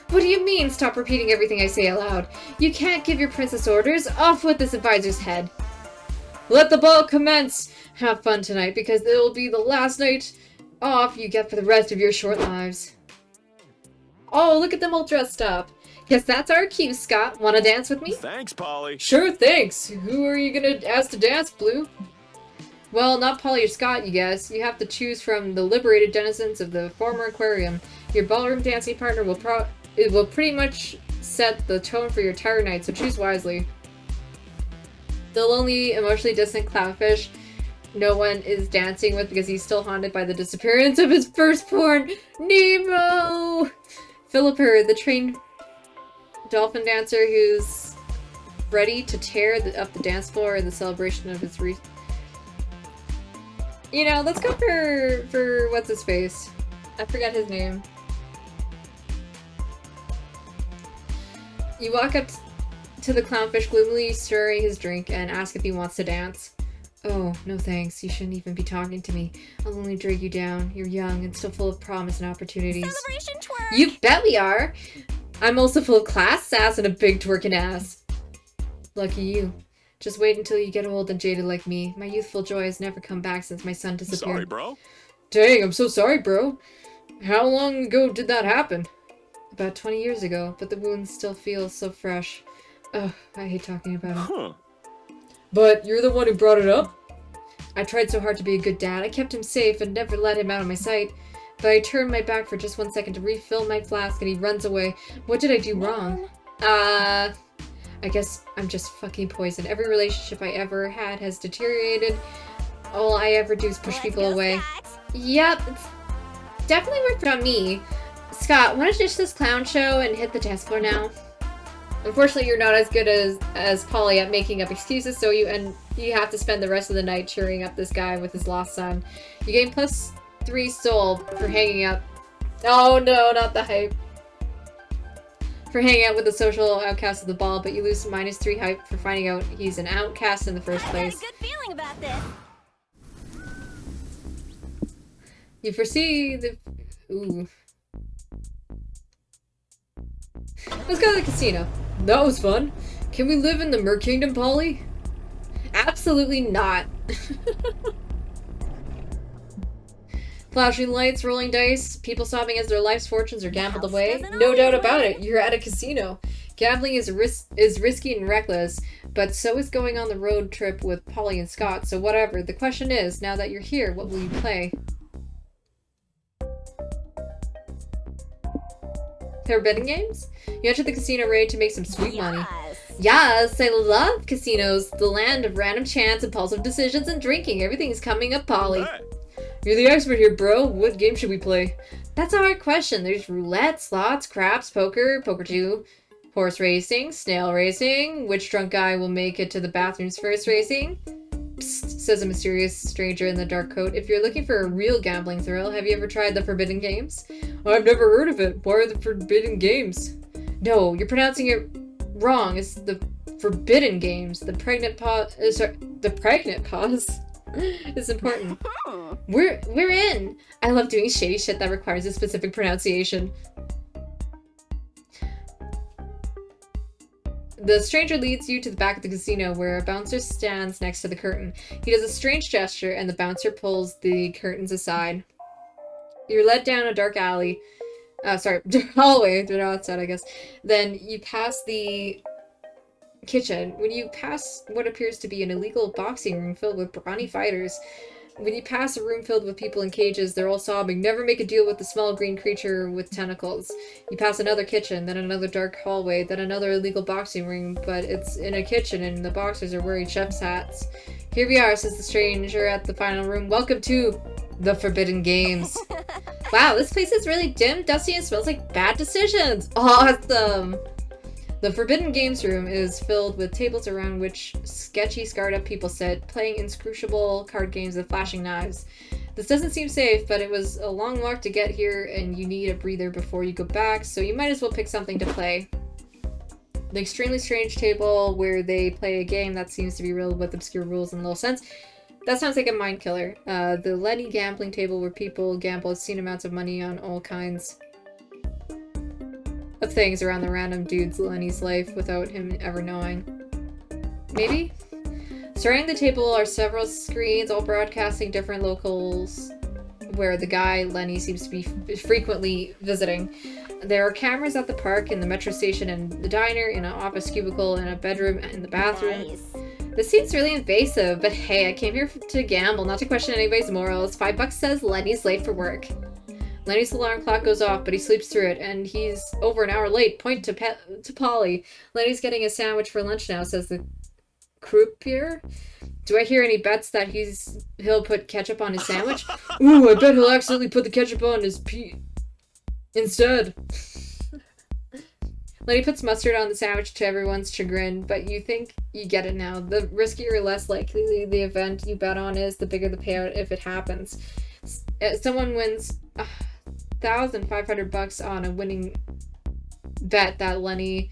What do you mean, stop repeating everything I say aloud? You can't give your princess orders. Off with this advisor's head. Let the ball commence. Have fun tonight, because it will be the last night off you get for the rest of your short lives. Oh, look at them all dressed up. Guess that's our cue, Scott. Wanna dance with me? Thanks, Polly. Sure, thanks. Who are you gonna ask to dance, Blue? Well, not Polly or Scott, you guess. You have to choose from the liberated denizens of the former aquarium. Your ballroom dancing partner will pretty much set the tone for your entire night, so choose wisely. The lonely, emotionally distant clownfish no one is dancing with because he's still haunted by the disappearance of his firstborn, Nemo! Philipper, the trained dolphin dancer who's ready to tear up the dance floor in the celebration of his You know, let's go for what's his face? I forgot his name. You walk up to the clownfish, gloomily stirring his drink, and ask if he wants to dance. Oh, no thanks. You shouldn't even be talking to me. I'll only drag you down. You're young and still full of promise and opportunities. Celebration twerk! You bet we are! I'm also full of class, sass, and a big twerking ass. Lucky you. Just wait until you get old and jaded like me. My youthful joy has never come back since my son disappeared. Sorry, bro. Dang, I'm so sorry, bro. How long ago did that happen? About 20 years ago, but the wound still feels so fresh. Ugh, I hate talking about it. Huh. But you're the one who brought it up? I tried so hard to be a good dad. I kept him safe and never let him out of my sight. But I turned my back for just 1 second to refill my flask and he runs away. What did I do wrong? I guess I'm just fucking poison. Every relationship I ever had has deteriorated. All I ever do is push people away. Yep, it's definitely worked on me. Scott, wanna ditch this clown show and hit the dance floor now? Unfortunately, you're not as good as Polly at making up excuses, so you have to spend the rest of the night cheering up this guy with his lost son. You gain +3 soul for hanging out. Oh no, not the hype. For hanging out with the social outcast of the ball, but you lose -3 hype for finding out he's an outcast in the first place. I had a good feeling about this. You foresee the... Ooh. Let's go to the casino. That was fun. Can we live in the Mer Kingdom, Polly? Absolutely not. Flashing lights, rolling dice, people sobbing as their life's fortunes are gambled away. No doubt about it, you're at a casino. Gambling is risky and reckless, but so is going on the road trip with Polly and Scott, so whatever. The question is, now that you're here, what will you play? Forbidden games? You enter the casino ready to make some sweet money. Yes, I love casinos. The land of random chance, impulsive decisions, and drinking. Everything's coming up, Polly. Hey. You're the expert here, bro. What game should we play? That's a hard question. There's roulette, slots, craps, poker, poker 2, horse racing, snail racing, which drunk guy will make it to the bathrooms first racing. Psst, says a mysterious stranger in the dark coat. If you're looking for a real gambling thrill, have you ever tried the Forbidden Games? I've never heard of it. What are the Forbidden Games? No, you're pronouncing it wrong. It's the Forbidden Games. The pregnant pause. Sorry, the pregnant pause is important. We're in. I love doing shady shit that requires a specific pronunciation. The stranger leads you to the back of the casino where a bouncer stands next to the curtain. He does a strange gesture and the bouncer pulls the curtains aside. You're led down a dark alley. Hallway. They're outside, I guess. Then you pass the kitchen. When you pass what appears to be an illegal boxing ring filled with brawny fighters. When you pass a room filled with people in cages, they're all sobbing. Never make a deal with the small green creature with tentacles. You pass another kitchen, then another dark hallway, then another illegal boxing ring, but it's in a kitchen and the boxers are wearing chef's hats. Here we are, says the stranger at the final room. Welcome to the Forbidden Games. Wow, this place is really dim, dusty, and smells like bad decisions. Awesome! The Forbidden Games room is filled with tables around which sketchy, scarred-up people sit, playing inscrutable card games with flashing knives. This doesn't seem safe, but it was a long walk to get here, and you need a breather before you go back, so you might as well pick something to play. The extremely strange table where they play a game that seems to be riddled with obscure rules and little sense. That sounds like a mind killer. The Lenny gambling table where people gamble obscene amounts of money on all kinds of things around the random dude's Lenny's life without him ever knowing. Maybe? Surrounding the table are several screens, all broadcasting different locals where the guy, Lenny, seems to be frequently visiting. There are cameras at the park, in the metro station, in the diner, in an office cubicle, in a bedroom, in the bathroom. Nice. This seems really invasive, but hey, I came here to gamble, not to question anybody's morals. $5 says Lenny's late for work. Lenny's alarm clock goes off, but he sleeps through it, and he's over an hour late. Point to Polly. Lenny's getting a sandwich for lunch now, says the croupier. Do I hear any bets that he'll put ketchup on his sandwich? Ooh, I bet he'll accidentally put the ketchup on his instead. Lenny puts mustard on the sandwich to everyone's chagrin, but you think you get it now. The riskier or less likely the event you bet on is, the bigger the payout if it happens. Someone wins $1,500 on a winning bet that Lenny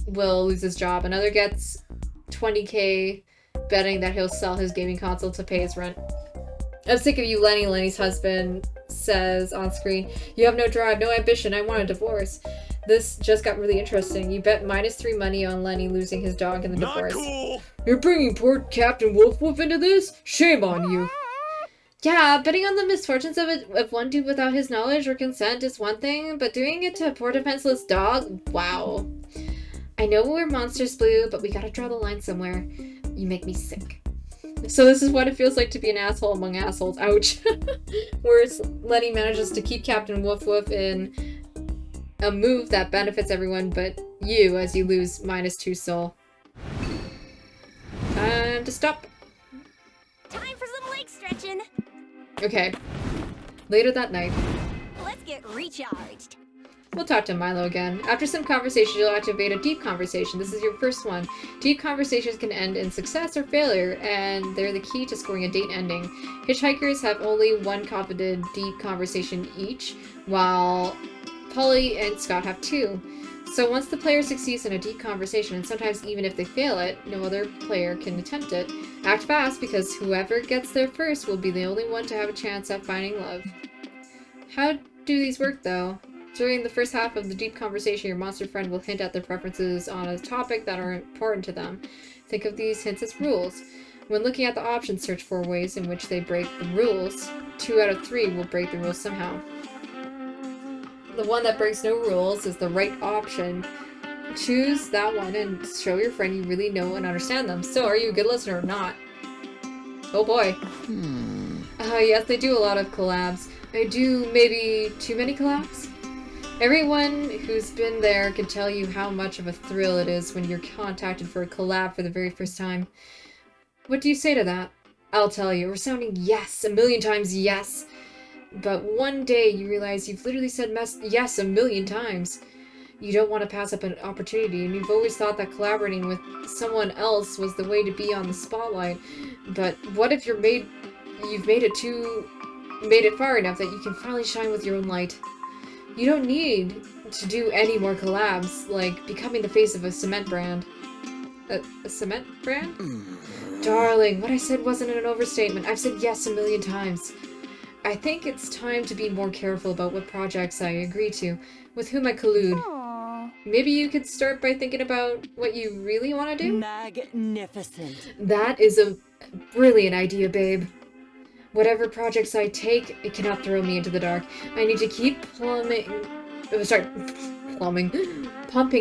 will lose his job. Another gets $20K betting that he'll sell his gaming console to pay his rent. I'm sick of you, Lenny. Lenny's husband says on screen, you have no drive, no ambition, I want a divorce. This just got really interesting. You bet -3 money on Lenny losing his dog in the divorce. Not cool! You're bringing poor Captain Wolf into this? Shame on you! Yeah, betting on the misfortunes of one dude without his knowledge or consent is one thing, but doing it to a poor defenseless dog? Wow. I know we're monsters, Blue, but we gotta draw the line somewhere. You make me sick. So this is what it feels like to be an asshole among assholes. Ouch. Whereas Lenny manages to keep Captain Woof in a move that benefits everyone but you, as you lose -2 soul. Time to stop. Time for some leg stretching. Okay. Later that night. Let's get recharged. We'll talk to Milo again. After some conversation, you'll activate a deep conversation. This is your first one. Deep conversations can end in success or failure, and they're the key to scoring a date ending. Hitchhikers have only one confident deep conversation each, while Polly and Scott have 2. So once the player succeeds in a deep conversation, and sometimes even if they fail it, no other player can attempt it. Act fast, because whoever gets there first will be the only one to have a chance at finding love. How do these work, though? During the first half of the deep conversation, your monster friend will hint at their preferences on a topic that are important to them. Think of these hints as rules. When looking at the options, search for ways in which they break the rules. 2 out of 3 will break the rules somehow. The one that breaks no rules is the right option. Choose that one and show your friend you really know and understand them. So, are you a good listener or not? Oh boy. Yes, they do a lot of collabs. I do maybe too many collabs? Everyone who's been there can tell you how much of a thrill it is when you're contacted for a collab for the very first time. What do you say to that? I'll tell you, a resounding yes, 1,000,000 times yes. But one day you realize you've literally said yes 1,000,000 times. You don't want to pass up an opportunity, and you've always thought that collaborating with someone else was the way to be on the spotlight. But what if you've made it far enough that you can finally shine with your own light? You don't need to do any more collabs, like becoming the face of a cement brand. A cement brand? Darling, what I said wasn't an overstatement. I've said yes 1,000,000 times. I think it's time to be more careful about what projects I agree to, with whom I collude. Aww. Maybe you could start by thinking about what you really want to do? Magnificent. That is a brilliant idea, babe. Whatever projects I take, it cannot throw me into the dark. I need to keep pumping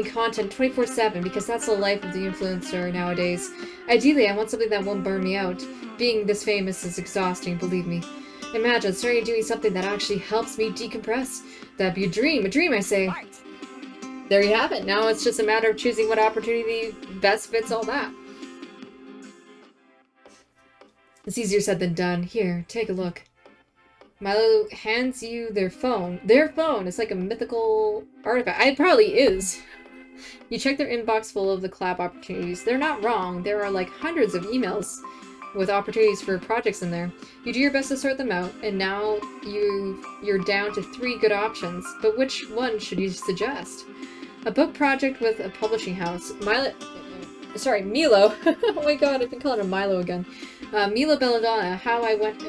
content 24/7, because that's the life of the influencer nowadays. Ideally, I want something that won't burn me out. Being this famous is exhausting, believe me. Imagine starting doing something that actually helps me decompress. That'd be a dream I say. Smart. There you have it. Now it's just a matter of choosing what opportunity best fits all that. It's easier said than done. Here, take a look. Milo hands you their phone. Their phone! It's like a mythical artifact. It probably is. You check their inbox full of the collab opportunities. They're not wrong. There are like hundreds of emails with opportunities for projects in there. You do your best to sort them out, and now you're down to 3 good options. But which one should you suggest? A book project with a publishing house. Milo. Oh my god, I've been calling him Milo again. Milo Belladonna, how I went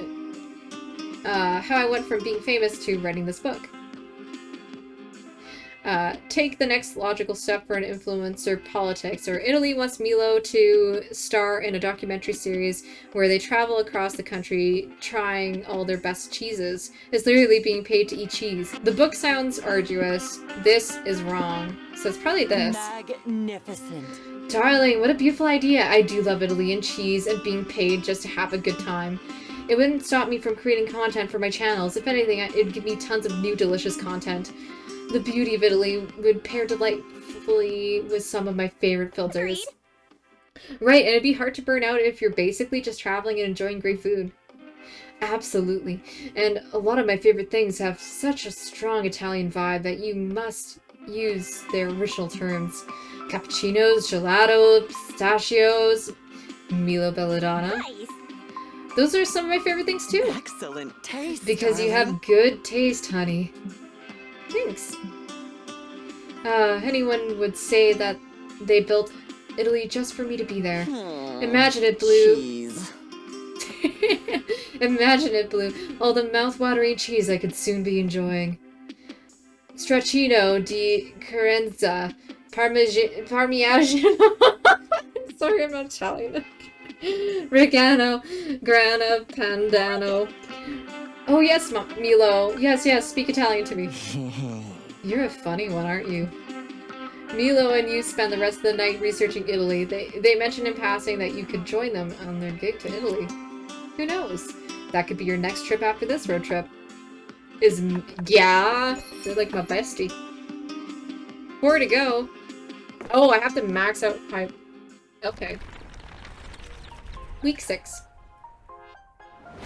from being famous to writing this book. Take the next logical step for an influencer politics, or Italy wants Milo to star in a documentary series where they travel across the country trying all their best cheeses. It's literally being paid to eat cheese. The book sounds arduous. This is wrong. So it's probably this. Magnificent. Darling, what a beautiful idea. I do love Italy and cheese and being paid just to have a good time. It wouldn't stop me from creating content for my channels. If anything, it'd give me tons of new delicious content. The beauty of Italy would pair delightfully with some of my favorite filters. Right, and it'd be hard to burn out if you're basically just traveling and enjoying great food. Absolutely. And a lot of my favorite things have such a strong Italian vibe that you must use their original terms. Cappuccinos, gelato, pistachios, Milo Belladonna. Nice. Those are some of my favorite things too. Excellent taste. Because you darling. have good taste, honey. Thanks. Anyone would say that they built Italy just for me to be there. Imagine it, Blue. Cheese. Imagine it, Blue. All the mouth-watering cheese I could soon be enjoying. Stracchino di Carenza. Parmigiano. Sorry, I'm not Italian. Regano. Grana. Pandano. Oh, yes, Milo. Yes, speak Italian to me. You're a funny one, aren't you? Milo and you spend the rest of the night researching Italy. They mentioned in passing that you could join them on their gig to Italy. Who knows? That could be your next trip after this road trip. Yeah, they're like my bestie. 4 to go. Oh, I have to max out my... Okay. Week 6.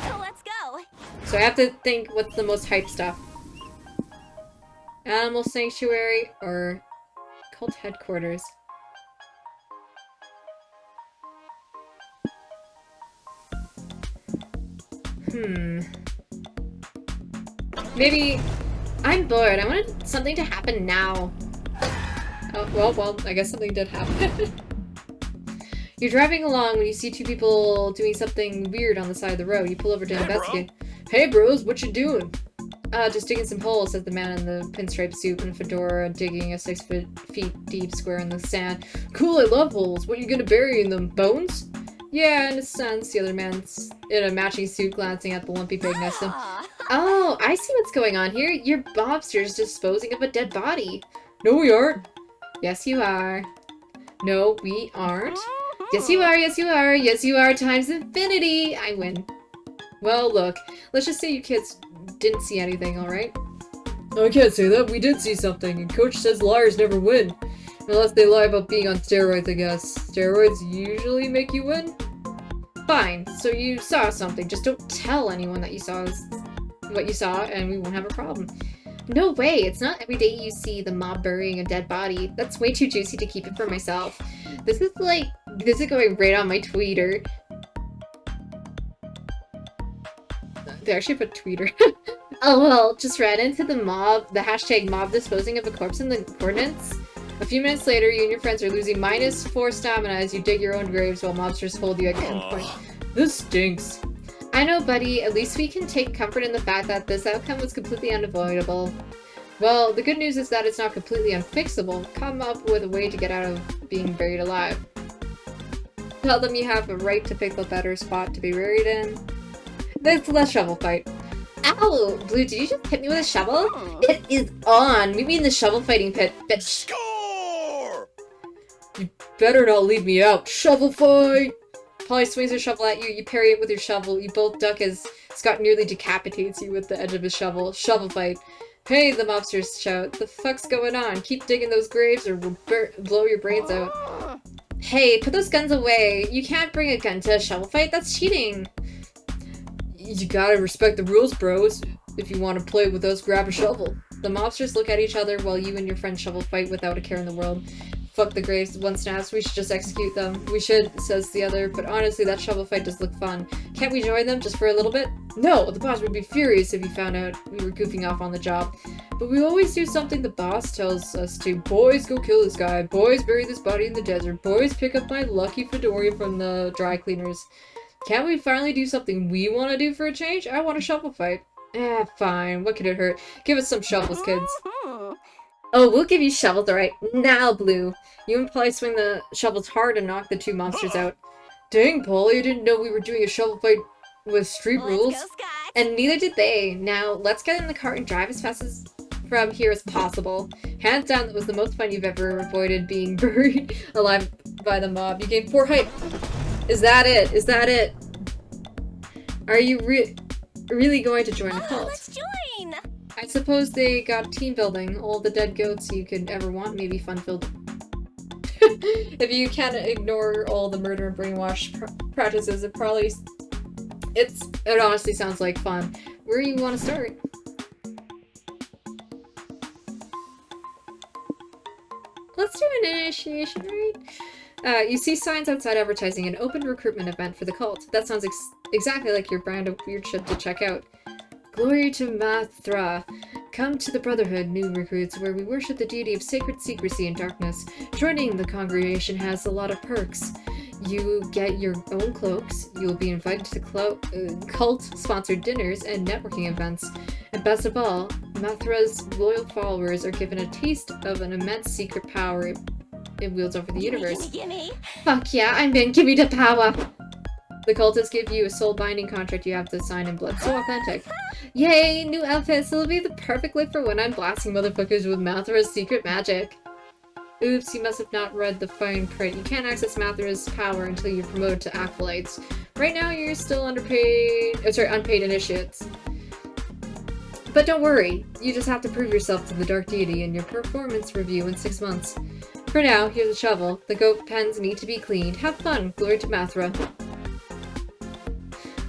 So let's go. So I have to think what's the most hype stuff. Animal Sanctuary or Cult Headquarters. Maybe... I'm bored. I wanted something to happen now. Oh, well, I guess something did happen. You're driving along when you see 2 people doing something weird on the side of the road. You pull over to investigate. Hey, bros, what you doing? Just digging some holes, says the man in the pinstripe suit and fedora, digging a 6 feet deep square in the sand. Cool, I love holes. What are you gonna bury in them? Bones? Yeah, in a sense. The other man's in a matching suit, glancing at the lumpy pig next to him. Oh, I see what's going on here. You're mobsters disposing of a dead body. No, we aren't. Yes, you are. No, we aren't. Yes, you are. Yes, you are. Yes, you are. Times infinity. I win. Well, look. Let's just say you kids didn't see anything, alright? I can't say that. We did see something, and Coach says liars never win. Unless they lie about being on steroids, I guess. Steroids usually make you win? Fine. So you saw something. Just don't tell anyone that you saw what you saw, and we won't have a problem. No way! It's not every day you see the mob burying a dead body. That's way too juicy to keep it for myself. This is going right on my tweeter. They actually put tweeter. Oh well, just ran into the hashtag mob disposing of a corpse in the coordinates. A few minutes later, you and your friends are losing -4 stamina as you dig your own graves while mobsters hold you at gunpoint. This stinks. I know, buddy. At least we can take comfort in the fact that this outcome was completely unavoidable. Well, the good news is that it's not completely unfixable. Come up with a way to get out of being buried alive. Tell them you have a right to pick the better spot to be buried in. There's less shovel fight. Ow! Blue, did you just hit me with a shovel? It is on! Meet me in the shovel fighting pit, bitch. Score! You better not leave me out. Shovel fight! Polly swings her shovel at you, you parry it with your shovel, you both duck as Scott nearly decapitates you with the edge of his shovel. Shovel fight. Hey, the mobsters shout. The fuck's going on? Keep digging those graves or we'll blow your brains out. Hey, put those guns away. You can't bring a gun to a shovel fight, that's cheating. You gotta respect the rules, bros. If you want to play with us, grab a shovel. The mobsters look at each other while you and your friend shovel fight without a care in the world. Fuck the graves, one snaps, we should just execute them. We should, says the other, but honestly that shovel fight does look fun. Can't we join them just for a little bit? No, the boss would be furious if he found out we were goofing off on the job. But we always do something the boss tells us to. Boys, go kill this guy. Boys, bury this body in the desert. Boys, pick up my lucky fedora from the dry cleaners. Can't we finally do something we want to do for a change? I want a shovel fight. Fine. What could it hurt? Give us some shovels, kids. Oh, we'll give you shovels, alright. Now, Blue. You and Polly swing the shovels hard and knock the 2 monsters out. Dang, Polly, I didn't know we were doing a shovel fight with street rules. Let's go, Scott. And neither did they. Now, let's get in the car and drive as fast as from here as possible. Hands down, that was the most fun you've ever avoided being buried alive by the mob. You gain 4 hype. Is that it? Is that it? Are you really going to join the cult? Let's join! I suppose they got team building. All the dead goats you could ever want, maybe fun-filled. If you can't ignore all the murder and brainwash practices, it honestly sounds like fun. Where do you want to start? Let's do an initiation read. You see signs outside advertising an open recruitment event for the cult. That sounds exactly like your brand of weird shit to check out. Glory to Mathra. Come to the Brotherhood, new recruits, where we worship the deity of sacred secrecy and darkness. Joining the congregation has a lot of perks. You get your own cloaks, you will be invited to cult-sponsored dinners and networking events. And best of all, Mathra's loyal followers are given a taste of an immense secret power it wields over the universe. Gimme. Fuck yeah, I'm in, give me the power! The cultists give you a soul-binding contract you have to sign in blood. So authentic. Yay, new outfits! It'll be the perfect look for when I'm blasting motherfuckers with Mathra's secret magic. Oops, you must have not read the fine print. You can't access Mathra's power until you're promoted to acolytes. Right now, you're still unpaid initiates. But don't worry, you just have to prove yourself to the Dark Deity in your performance review in 6 months. For now, here's a shovel. The goat pens need to be cleaned. Have fun! Glory to Mathra.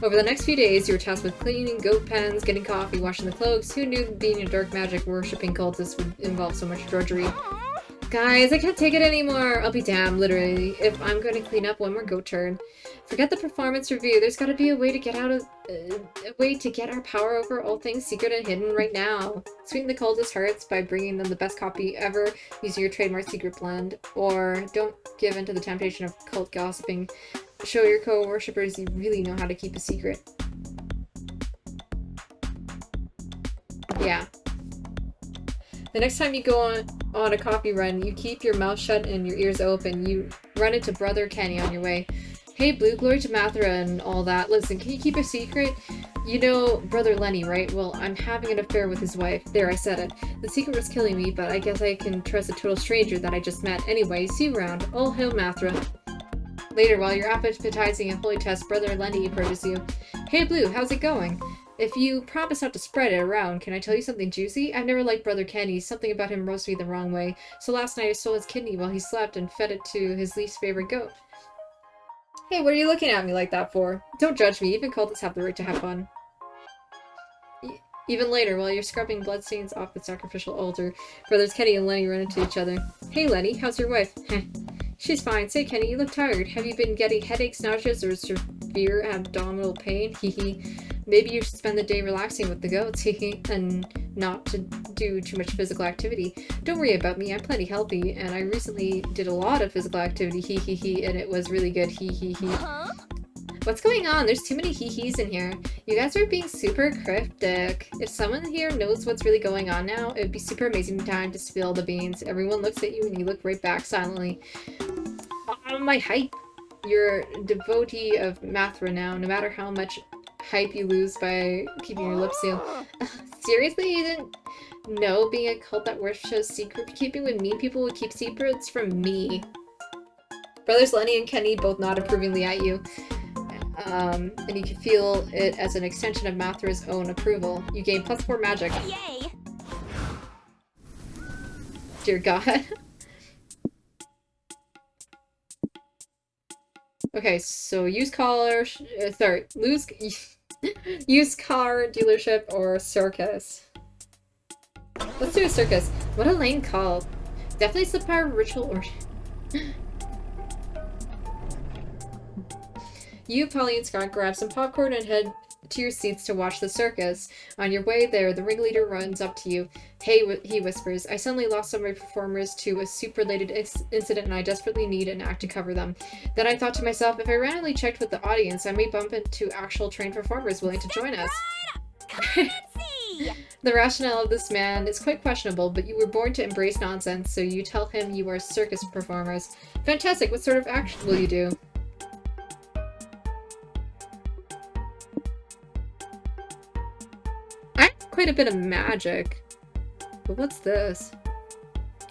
Over the next few days, you were tasked with cleaning goat pens, getting coffee, washing the cloaks. Who knew being a dark magic worshipping cultist would involve so much drudgery? Guys, I can't take it anymore! I'll be damned, literally, if I'm going to clean up one more goat turd. Forget the performance review. There's gotta be a way to get our power over all things secret and hidden right now. Sweeten the cultist hearts by bringing them the best copy ever using your trademark secret blend. Or don't give in to the temptation of cult gossiping. Show your co-worshippers you really know how to keep a secret. Yeah. The next time you go on a coffee run, you keep your mouth shut and your ears open. You run into Brother Kenny on your way. Hey Blue, glory to Mathra and all that. Listen, can you keep a secret? You know Brother Lenny, right? Well, I'm having an affair with his wife. There, I said it. The secret was killing me, but I guess I can trust a total stranger that I just met. Anyway, see you around. All hail Mathra. Later, while you're appetizing a holy test, Brother Lenny approaches you. Hey Blue, how's it going? If you promise not to spread it around, can I tell you something juicy? I've never liked Brother Kenny. Something about him rubs me the wrong way. So last night I stole his kidney while he slept and fed it to his least favorite goat. Hey, what are you looking at me like that for? Don't judge me. Even cultists have the right to have fun. Even later, while you're scrubbing bloodstains off the sacrificial altar, Brothers Kenny and Lenny run into each other. Hey Lenny, how's your wife? Heh. She's fine. Say, Kenny, you look tired. Have you been getting headaches, nauseous, or severe abdominal pain? Hehe. Maybe you should spend the day relaxing with the goats, hehe, and not to do too much physical activity. Don't worry about me. I'm plenty healthy, and I recently did a lot of physical activity, hehe, and it was really good, hehe. What's going on? There's too many hee-hees in here. You guys are being super cryptic. If someone here knows what's really going on now, it would be super amazing time to spill the beans. Everyone looks at you and you look right back silently. My hype. You're a devotee of Mathra now, no matter how much hype you lose by keeping your lips sealed. Seriously? You didn't know being a cult that worships secret keeping when mean people would keep secrets from me? Brothers Lenny and Kenny both nod approvingly at you. And you can feel it as an extension of Mathra's own approval. You gain +4 magic. Yay! Dear God. Okay, so used car dealership or circus. Let's do a circus. What a lame call. Definitely subpar ritual or. You, Polly, and Scott grab some popcorn and head to your seats to watch the circus. On your way there, the ringleader runs up to you. Hey, he whispers, I suddenly lost some of my performers to a soup-related incident and I desperately need an act to cover them. Then I thought to myself, if I randomly checked with the audience, I may bump into actual trained performers willing to join us. The rationale of this man is quite questionable, but you were born to embrace nonsense, so you tell him you are circus performers. Fantastic, what sort of action will you do? Quite a bit of magic. But what's this?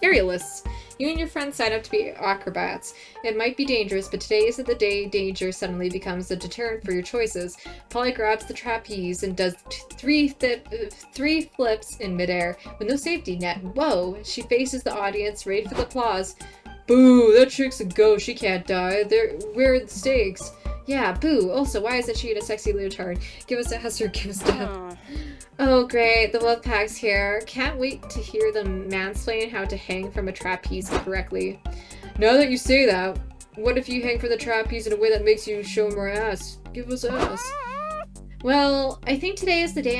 Area lists. You and your friends sign up to be acrobats. It might be dangerous, but today isn't the day danger suddenly becomes a deterrent for your choices. Polly grabs the trapeze and does three flips in midair with no safety net. Whoa! She faces the audience, ready for the applause. Boo! That chick's a ghost. She can't die. Where are the stakes? Yeah, boo. Also, why isn't she in a sexy leotard? Give us a ass or give us death. Oh, great. The Wolfpack's here. Can't wait to hear them mansplain how to hang from a trapeze correctly. Now that you say that, what if you hang from the trapeze in a way that makes you show more ass? Give us ass. Well, I think today is the day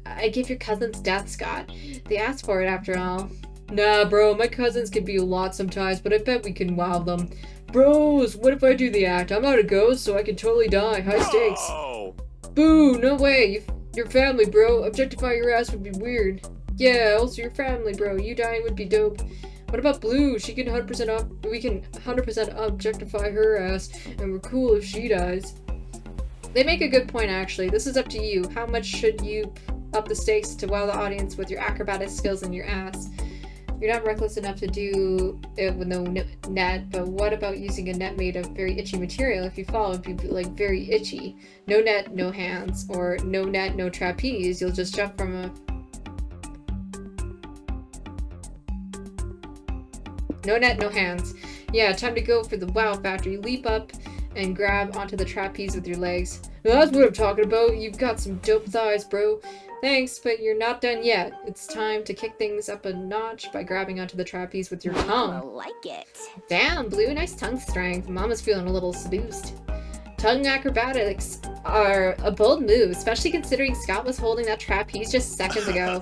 I give your cousins death, Scott. They asked for it after all. Nah, bro, my cousins can be a lot sometimes, but I bet we can wow them. Bros, what if I do the act? I'm not a ghost, so I can totally die. High stakes. Oh. Boo, no way. Your family, bro. Objectify your ass would be weird. Yeah, also your family, bro. You dying would be dope. What about Blue? We can 100% objectify her ass, and we're cool if she dies. They make a good point, actually. This is up to you. How much should you up the stakes to wow the audience with your acrobatic skills and your ass? You're not reckless enough to do it with no net, but what about using a net made of very itchy material? If you fall, it'd be like very itchy. No net, no hands, or no net, no trapeze. You'll just jump from a... No net, no hands. Yeah, time to go for the wow factor. You leap up and grab onto the trapeze with your legs. Now that's what I'm talking about. You've got some dope thighs, bro. Thanks, but you're not done yet. It's time to kick things up a notch by grabbing onto the trapeze with your tongue. I like it. Damn, Blue, nice tongue strength. Mama's feeling a little seduced. Tongue acrobatics are a bold move, especially considering Scott was holding that trapeze just seconds ago.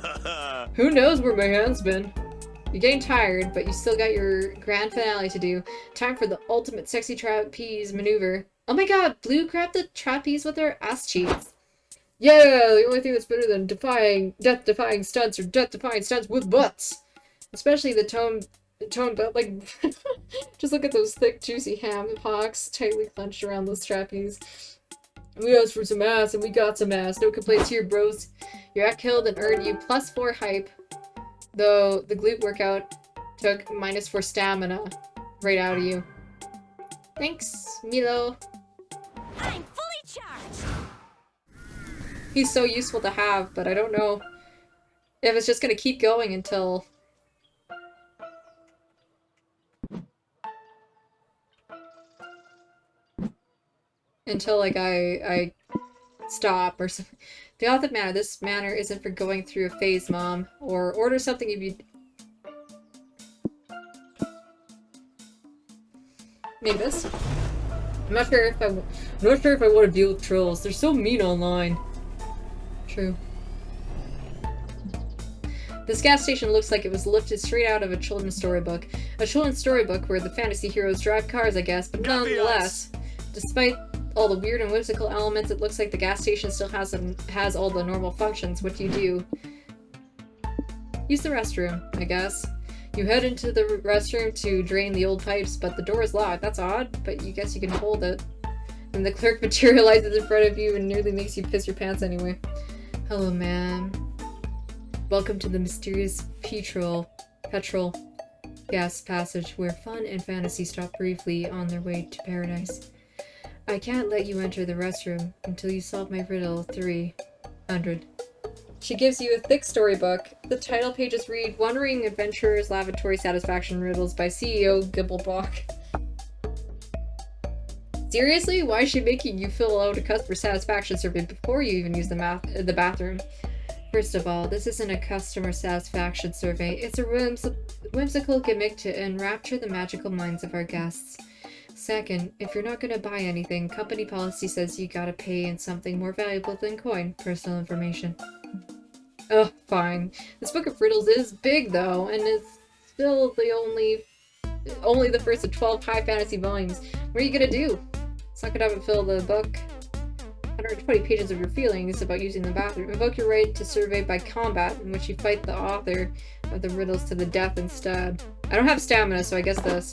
Who knows where my hand's been? You're getting tired, but you still got your grand finale to do. Time for the ultimate sexy trapeze maneuver. Oh my god, Blue grabbed the trapeze with her ass cheeks. Yeah, the only thing that's better than death-defying stunts are death-defying stunts with butts. Especially the tone butt, like, just look at those thick, juicy ham hocks tightly clenched around those trapeze. We asked for some ass, and we got some ass. No complaints here, bros. Your act killed and earned you +4 hype, though the glute workout took -4 stamina right out of you. Thanks, Milo. I'm fully charged. He's so useful to have, but I don't know if it's just gonna keep going until... like, I stop or something. The opposite manner. This manner isn't for going through a phase, Mom. Or order something if you... Maybe this? I'm not sure if I want to deal with trolls. They're so mean online. True. This gas station looks like it was lifted straight out of a children's storybook. A children's storybook where the fantasy heroes drive cars, I guess, but nonetheless, despite all the weird and whimsical elements, it looks like the gas station still has all the normal functions. What do you do? Use the restroom, I guess. You head into the restroom to drain the old pipes, but the door is locked. That's odd, but you guess you can hold it. And the clerk materializes in front of you and nearly makes you piss your pants anyway. Hello, ma'am. Welcome to the mysterious petrol gas passage where fun and fantasy stop briefly on their way to paradise. I can't let you enter the restroom until you solve my riddle 300. She gives you a thick storybook. The title pages read Wandering Adventurers Lavatory Satisfaction Riddles by CEO Gibblebach. Seriously? Why is she making you fill out a customer satisfaction survey before you even use the bathroom? First of all, this isn't a customer satisfaction survey. It's a whimsical gimmick to enrapture the magical minds of our guests. Second, if you're not gonna buy anything, company policy says you gotta pay in something more valuable than coin, personal information. Oh, fine. This book of riddles is big, though, and it's still the only the first of 12 high fantasy volumes. What are you gonna do? Suck it up and fill the book. 120 pages of your feelings about using the bathroom. Invoke your right to survey by combat, in which you fight the author of the riddles to the death instead. I don't have stamina, so I guess this.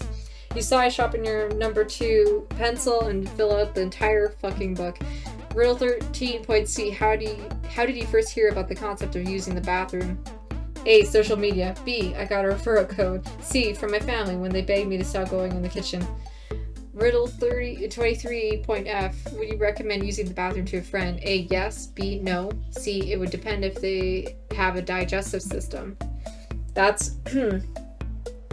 You size shop in your number 2 pencil and fill out the entire fucking book. Riddle 13.c. How did you first hear about the concept of using the bathroom? A. Social media. B. I got a referral code. C. From my family when they begged me to stop going in the kitchen. Riddle 23.f. Would you recommend using the bathroom to a friend? A. Yes. B. No. C. It would depend if they have a digestive system. That's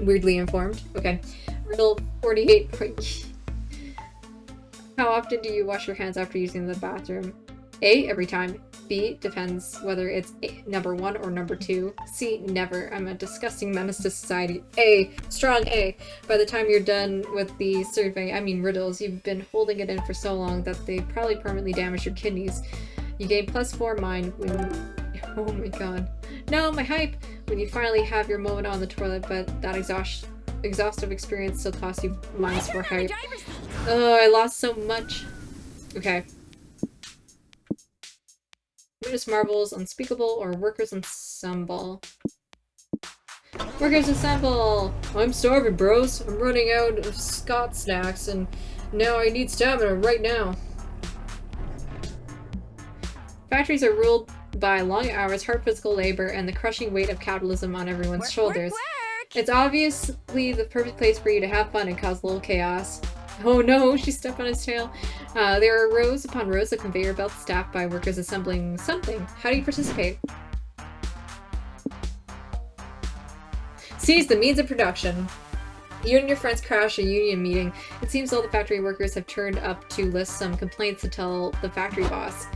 weirdly informed. Okay. Riddle 48. How often do you wash your hands after using the bathroom? A. Every time. B. Depends whether it's number 1 or number 2. C. Never. I'm a disgusting menace to society. A. Strong A. By the time you're done with the survey, I mean riddles, you've been holding it in for so long that they probably permanently damaged your kidneys. You gain +4 mind when... Oh my god. No, my hype! When you finally have your moment on the toilet, but that exhaustive experience still costs you -4 hype. Oh, I lost so much. Okay. Witness Marvel's Unspeakable or Workers Ensemble? Workers Ensemble! I'm starving, bros. I'm running out of Scott snacks and now I need stamina right now. Factories are ruled by long hours, hard physical labor, and the crushing weight of capitalism on everyone's shoulders. It's obviously the perfect place for you to have fun and cause a little chaos. Oh no, she stepped on his tail. There are rows upon rows of conveyor belts staffed by workers assembling something. How do you participate? Seize the means of production. You and your friends crash a union meeting. It seems all the factory workers have turned up to list some complaints to tell the factory boss.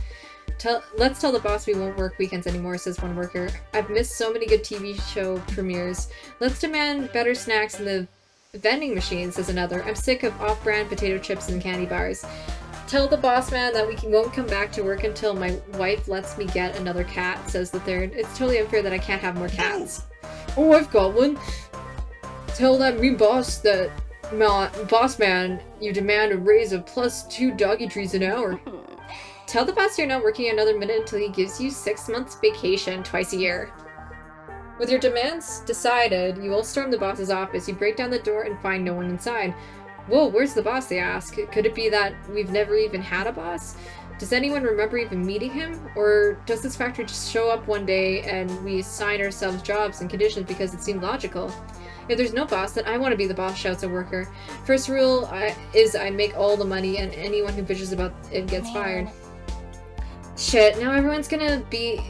Let's tell the boss we won't work weekends anymore, says one worker. I've missed so many good TV show premieres. Let's demand better snacks in the vending machine, says another. I'm sick of off-brand potato chips and candy bars. Tell the boss man that we won't come back to work until my wife lets me get another cat, says the third. It's totally unfair that I can't have more cats. Oh, I've got one. Tell that mean boss that boss man you demand a raise of +2 doggy trees an hour. Tell the boss you're not working another minute until he gives you 6 months vacation twice a year. With your demands decided, you will storm the boss's office. You break down the door and find no one inside. Whoa, where's the boss, they ask. Could it be that we've never even had a boss? Does anyone remember even meeting him? Or does this factory just show up one day and we assign ourselves jobs and conditions because it seemed logical? If there's no boss, then I want to be the boss, shouts a worker. First rule is I make all the money and anyone who bitches about it gets fired. Shit, now everyone's gonna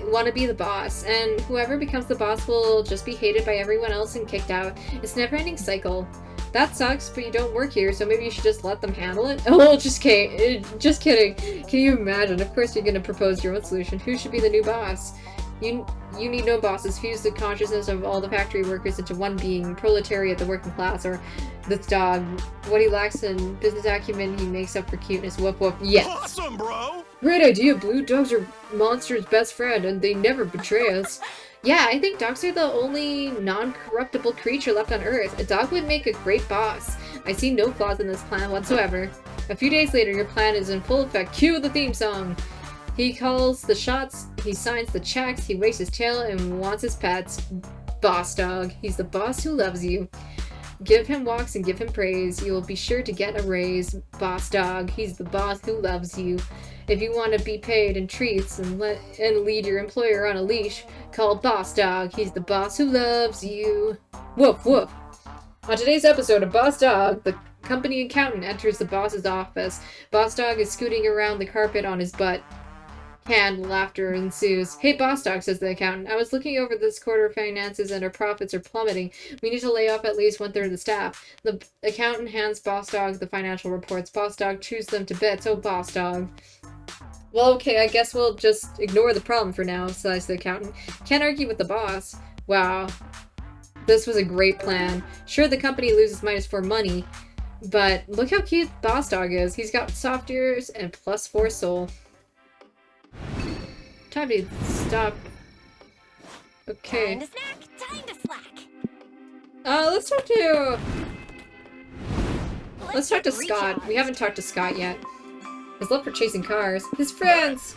want to be the boss, and whoever becomes the boss will just be hated by everyone else and kicked out. It's a never-ending cycle. That sucks, but you don't work here, so maybe you should just let them handle it? Oh, just kidding. Can you imagine? Of course you're gonna propose your own solution. Who should be the new boss? You need no bosses. Fuse the consciousness of all the factory workers into one being, proletariat, the working class, or this dog. What he lacks in business acumen, he makes up for cuteness. Whoop whoop. Yes! Awesome, bro! Great idea, Blue. Dogs are monsters' best friend, and they never betray us. Yeah, I think dogs are the only non-corruptible creature left on Earth. A dog would make a great boss. I see no flaws in this plan whatsoever. A few days later, your plan is in full effect. Cue the theme song! He calls the shots, he signs the checks, he wags his tail and wants his pets. Boss dog. He's the boss who loves you. Give him walks and give him praise. You will be sure to get a raise. Boss dog. He's the boss who loves you. If you want to be paid in treats and lead your employer on a leash, call Boss Dog. He's the boss who loves you. Woof woof. On today's episode of Boss Dog, the company accountant enters the boss's office. Boss Dog is scooting around the carpet on his butt. Canned laughter ensues. Hey, Boss Dog, says the accountant. I was looking over this quarter finances and our profits are plummeting. We need to lay off at least 1/3 of the staff. The accountant hands Boss Dog the financial reports. Boss Dog chews them to bits. Oh, Boss Dog. Well, okay, I guess we'll just ignore the problem for now, says the accountant. Can't argue with the boss. Wow. This was a great plan. Sure, the company loses -4 money, but look how cute Boss Dog is. He's got soft ears and +4 soul. Time to stop. Okay. Time to snack, time to slack. Let's talk to Scott. We haven't talked to Scott yet. His love for chasing cars. His friends!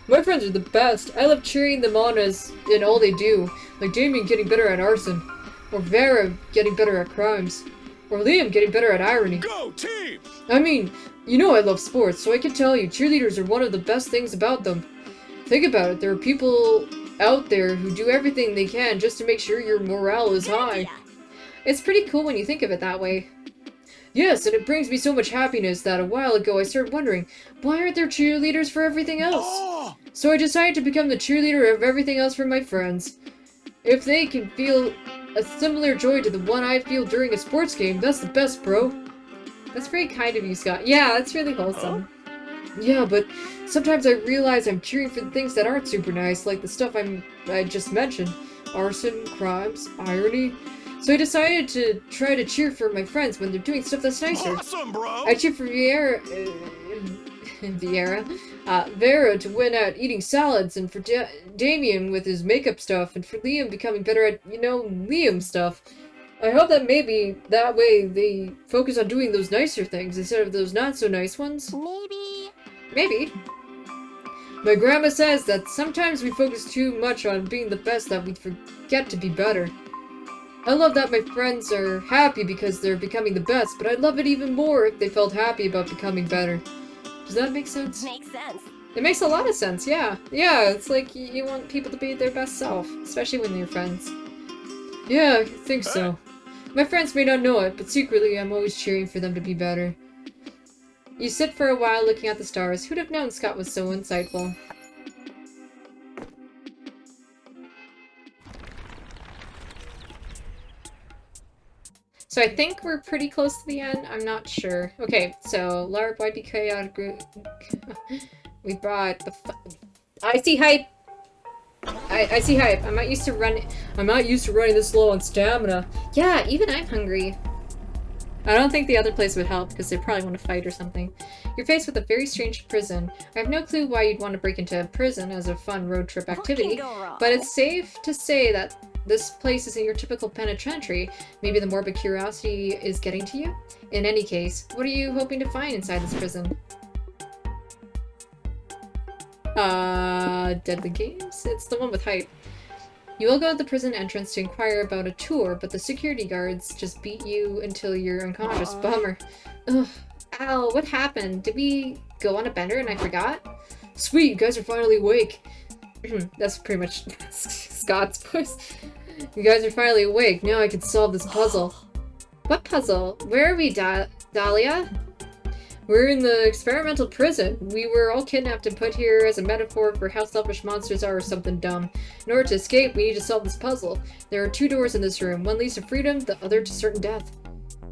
My friends are the best. I love cheering them on in all they do. Like Damien getting better at arson. Or Vera getting better at crimes. Or Liam getting better at irony. Go team! I mean, you know I love sports, so I can tell you, cheerleaders are one of the best things about them. Think about it, there are people out there who do everything they can just to make sure your morale is high. It's pretty cool when you think of it that way. Yes, and it brings me so much happiness that a while ago I started wondering, why aren't there cheerleaders for everything else? Oh! So I decided to become the cheerleader of everything else for my friends. If they can feel a similar joy to the one I feel during a sports game, that's the best, bro. That's very kind of you, Scott. Yeah, that's really wholesome. Yeah, but sometimes I realize I'm cheering for the things that aren't super nice, like the stuff I just mentioned. Arson, crimes, irony. So I decided to try to cheer for my friends when they're doing stuff that's nicer. Awesome, bro! I cheer for Vera to win at eating salads, and for Damien with his makeup stuff, and for Liam becoming better at, Liam stuff. I hope that maybe that way they focus on doing those nicer things instead of those not so nice ones. Maybe. My grandma says that sometimes we focus too much on being the best that we forget to be better. I love that my friends are happy because they're becoming the best, but I'd love it even more if they felt happy about becoming better. Does that make sense? Makes sense. It makes a lot of sense, yeah. Yeah, it's like you want people to be their best self, especially when they're friends. Yeah, I think so. My friends may not know it, but secretly I'm always cheering for them to be better. You sit for a while looking at the stars. Who'd have known Scott was so insightful? So I think we're pretty close to the end. I'm not sure. Okay, so LARP, YPK out of group. We brought the. I see hype. I see hype. I'm not used to running this low on stamina. Yeah, even I'm hungry. I don't think the other place would help because they probably want to fight or something. You're faced with a very strange prison. I have no clue why you'd want to break into a prison as a fun road trip activity, but it's safe to say that this place isn't your typical penitentiary. Maybe the morbid curiosity is getting to you? In any case, what are you hoping to find inside this prison? Deadly Games? It's the one with hype. You will go to the prison entrance to inquire about a tour, but the security guards just beat you until you're unconscious. Bummer. Ugh. Ow, what happened? Did we go on a bender and I forgot? Sweet, you guys are finally awake. That's pretty much Scott's voice. You guys are finally awake. Now I can solve this puzzle. What puzzle? Where are we, Dahlia? We're in the experimental prison. We were all kidnapped and put here as a metaphor for how selfish monsters are or something dumb. In order to escape, we need to solve this puzzle. There are 2 doors in this room. One leads to freedom, the other to certain death.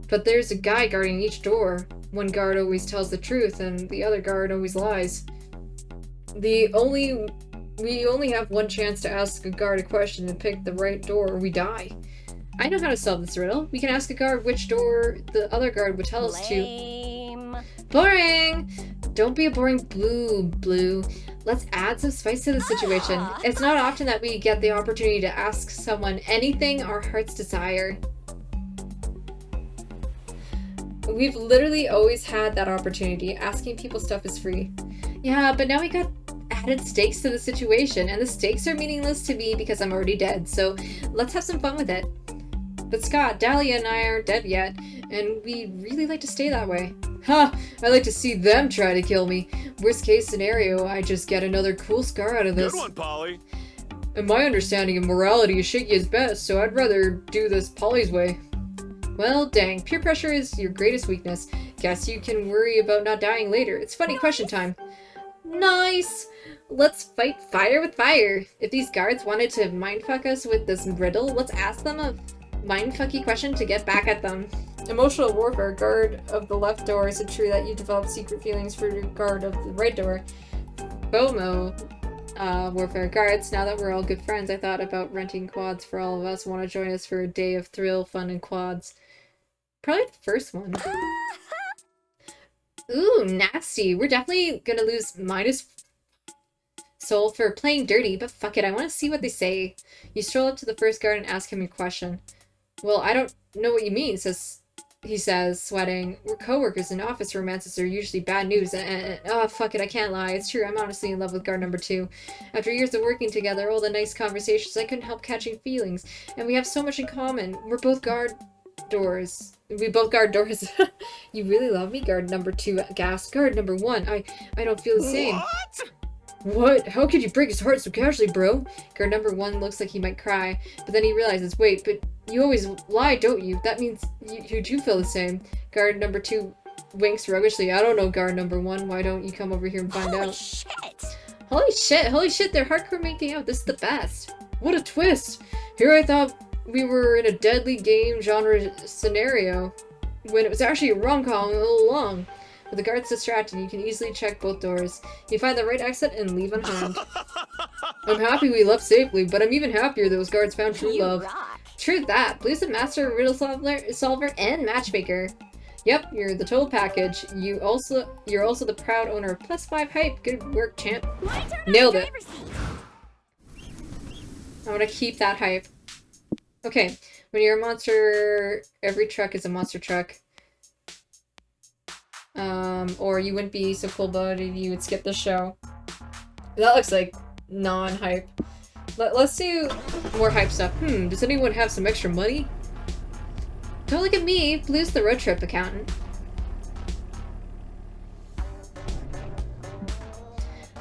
But there's a guy guarding each door. One guard always tells the truth, and the other guard always lies. We only have one chance to ask a guard a question and pick the right door, or we die. I know how to solve this riddle. We can ask a guard which door the other guard would tell us to. Boring! Don't be a boring blue. Let's add some spice to the situation. It's not often that we get the opportunity to ask someone anything our hearts desire. We've literally always had that opportunity. Asking people stuff is free. Yeah, but now we got added stakes to the situation, and the stakes are meaningless to me because I'm already dead, so let's have some fun with it. But Scott, Dahlia and I aren't dead yet, and we really like to stay that way. Ha! I like to see them try to kill me. Worst case scenario, I just get another cool scar out of this. Good one, Polly. And my understanding of morality is shaky as best, so I'd rather do this Polly's way. Well, dang, peer pressure is your greatest weakness. Guess you can worry about not dying later. It's funny question time. Nice! Let's fight fire with fire. If these guards wanted to mindfuck us with this riddle, let's ask them a mindfucky question to get back at them. Emotional warfare. Guard of the left door. Is it true that you developed secret feelings for your guard of the right door? FOMO. Warfare. Guards, now that we're all good friends, I thought about renting quads for all of us. Want to join us for a day of thrill, fun, and quads? Probably the first one. Ooh, nasty. We're definitely gonna lose minus soul for playing dirty, but fuck it, I want to see what they say. You stroll up to the first guard and ask him your question. Well, I don't know what you mean, he says, sweating. We're co-workers and office romances are usually bad news, and oh, fuck it, I can't lie. It's true, I'm honestly in love with guard number 2. After years of working together, all the nice conversations, I couldn't help catching feelings, and we have so much in common. We're both guard doors. We both guard doors. You really love me, guard number 2, gasp. Guard number 1, I don't feel the same. What? What? How could you break his heart so casually, bro? Guard number 1 looks like he might cry, but then he realizes, wait, but you always lie, don't you? That means you do feel the same. Guard number 2 winks roguishly. I don't know, guard number 1. Why don't you come over here and find out? Shit! Holy shit, they're hardcore making out. This is the best. What a twist! Here I thought we were in a deadly game genre scenario, when it was actually a rom-com all along. With the guards distracted, you can easily check both doors. You find the right exit and leave unharmed. I'm happy we left safely, but I'm even happier those guards found true You love. rock. True that. Blue's a master riddle solver and matchmaker. Yep, you're the total package. You're also the proud owner of +5 hype. Good work, champ. My turn on Nailed the it. driver's seat. I want to keep that hype. Okay, when you're a monster, every truck is a monster truck. Or you wouldn't be so cool about it if you would skip the show. That looks like non-hype. Let's do more hype stuff. Does anyone have some extra money? Don't look at me. Blue's the road trip accountant.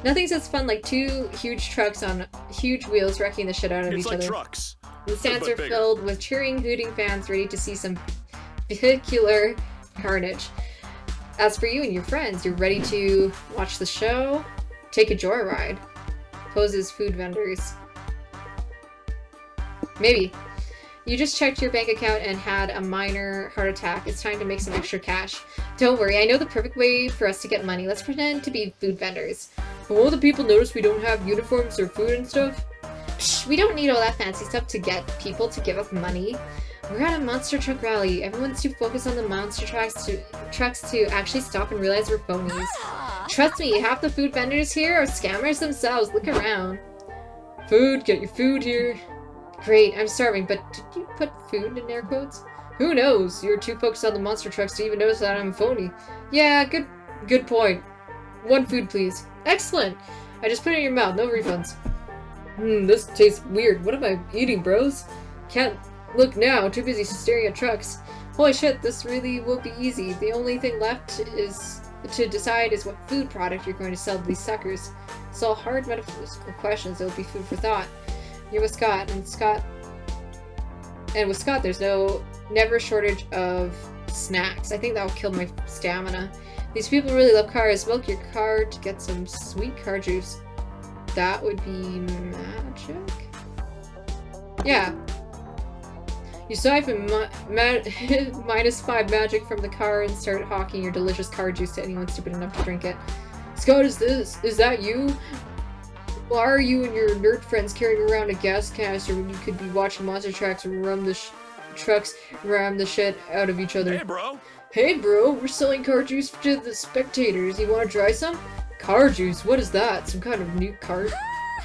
Nothing's as fun like 2 huge trucks on huge wheels wrecking the shit out of It's each like other. trucks. The stands but are bigger. filled with cheering, hooting fans ready to see some vehicular carnage. As for you and your friends, you're ready to watch the show, take a joyride, pose as food vendors. Maybe. You just checked your bank account and had a minor heart attack. It's time to make some extra cash. Don't worry, I know the perfect way for us to get money. Let's pretend to be food vendors. But won't the people notice we don't have uniforms or food and stuff? Psh, we don't need all that fancy stuff to get people to give us money. We're at a monster truck rally. Everyone's too focused on the monster trucks to actually stop and realize we're phonies. Ah. Trust me, half the food vendors here are scammers themselves. Look around. Food, get your food here. Great, I'm starving, but did you put food in air quotes? Who knows? You're too focused on the monster trucks to even notice that I'm a phony. Yeah, good point. 1 food, please. Excellent! I just put it in your mouth, no refunds. This tastes weird. What am I eating, bros? Can't look now, too busy staring at trucks. Holy shit, this really will be easy. The only thing left is to decide is what food product you're going to sell to these suckers. It's all hard metaphysical questions. It'll be food for thought. You're with Scott, and with Scott, there's never a shortage of snacks. I think that will kill my stamina. These people really love cars. Milk your car to get some sweet car juice. That would be magic? Yeah. You siphon -5 magic from the car and start hawking your delicious car juice to anyone stupid enough to drink it. Scott, is that you? Why are you and your nerd friends carrying around a gas canister when you could be watching monster trucks ram the shit out of each other? Hey, bro. Hey bro, we're selling car juice to the spectators. You want to try some? Car juice? What is that? Some kind of new car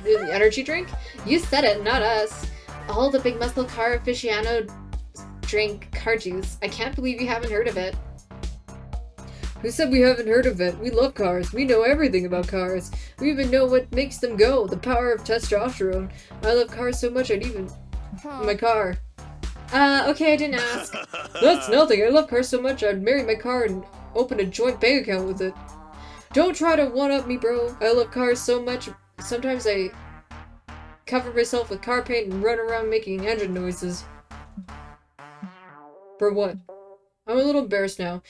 energy drink? You said it, not us. All the big muscle car aficionado drink car juice. I can't believe you haven't heard of it. Who said we haven't heard of it? We love cars. We know everything about cars. We even know what makes them go. The power of testosterone. I love cars so much I'd even... my car. Okay, I didn't ask. That's nothing. I love cars so much I'd marry my car and open a joint bank account with it. Don't try to one-up me, bro. I love cars so much. Sometimes I cover myself with car paint and run around making engine noises. For what? I'm a little embarrassed now.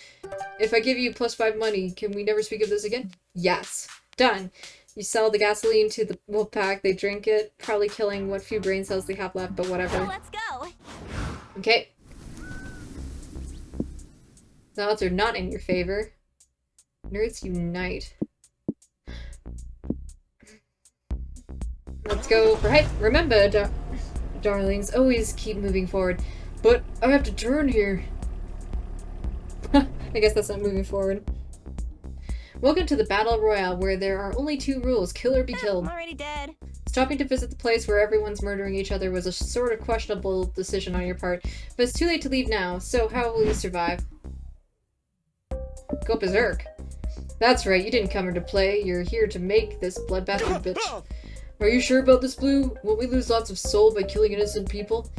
If I give you +5 money, can we never speak of this again? Yes. Done. You sell the gasoline to the wolf pack, they drink it, probably killing what few brain cells they have left, but whatever. Let's go. Okay. The odds are not in your favor. Nerds unite. Let's go for hype. Remember, darlings, always keep moving forward. But I have to turn here. I guess that's not moving forward. Welcome to the Battle Royale, where there are only 2 rules, kill or be killed. I'm already dead. Stopping to visit the place where everyone's murdering each other was a sort of questionable decision on your part, but it's too late to leave now, so how will you survive? Go berserk. That's right, you didn't come here to play, you're here to make this bloodbath, bitch. Are you sure about this, Blue? Won't we lose lots of soul by killing innocent people?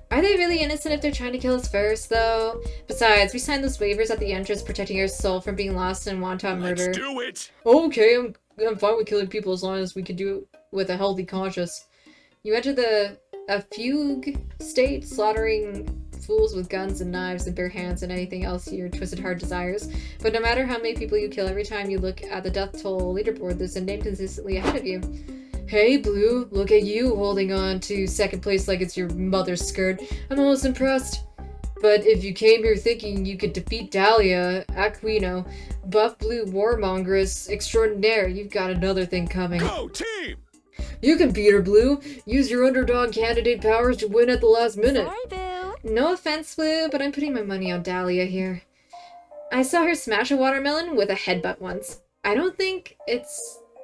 Are they really innocent if they're trying to kill us first, though? Besides, we signed those waivers at the entrance protecting our soul from being lost in wanton murder. Let's do it. Okay, I'm fine with killing people as long as we can do it with a healthy conscience. You enter a fugue state, slaughtering fools with guns and knives and bare hands and anything else your twisted heart desires. But no matter how many people you kill, every time you look at the death toll leaderboard, there's a name consistently ahead of you. Hey, Blue, look at you holding on to second place like it's your mother's skirt. I'm almost impressed. But if you came here thinking you could defeat Dahlia, Aquino, buff blue warmongeress extraordinaire, you've got another thing coming. Go team! You can beat her, Blue. Use your underdog candidate powers to win at the last minute. Sorry, Boo. No offense, Blue, but I'm putting my money on Dahlia here. I saw her smash a watermelon with a headbutt once. I don't think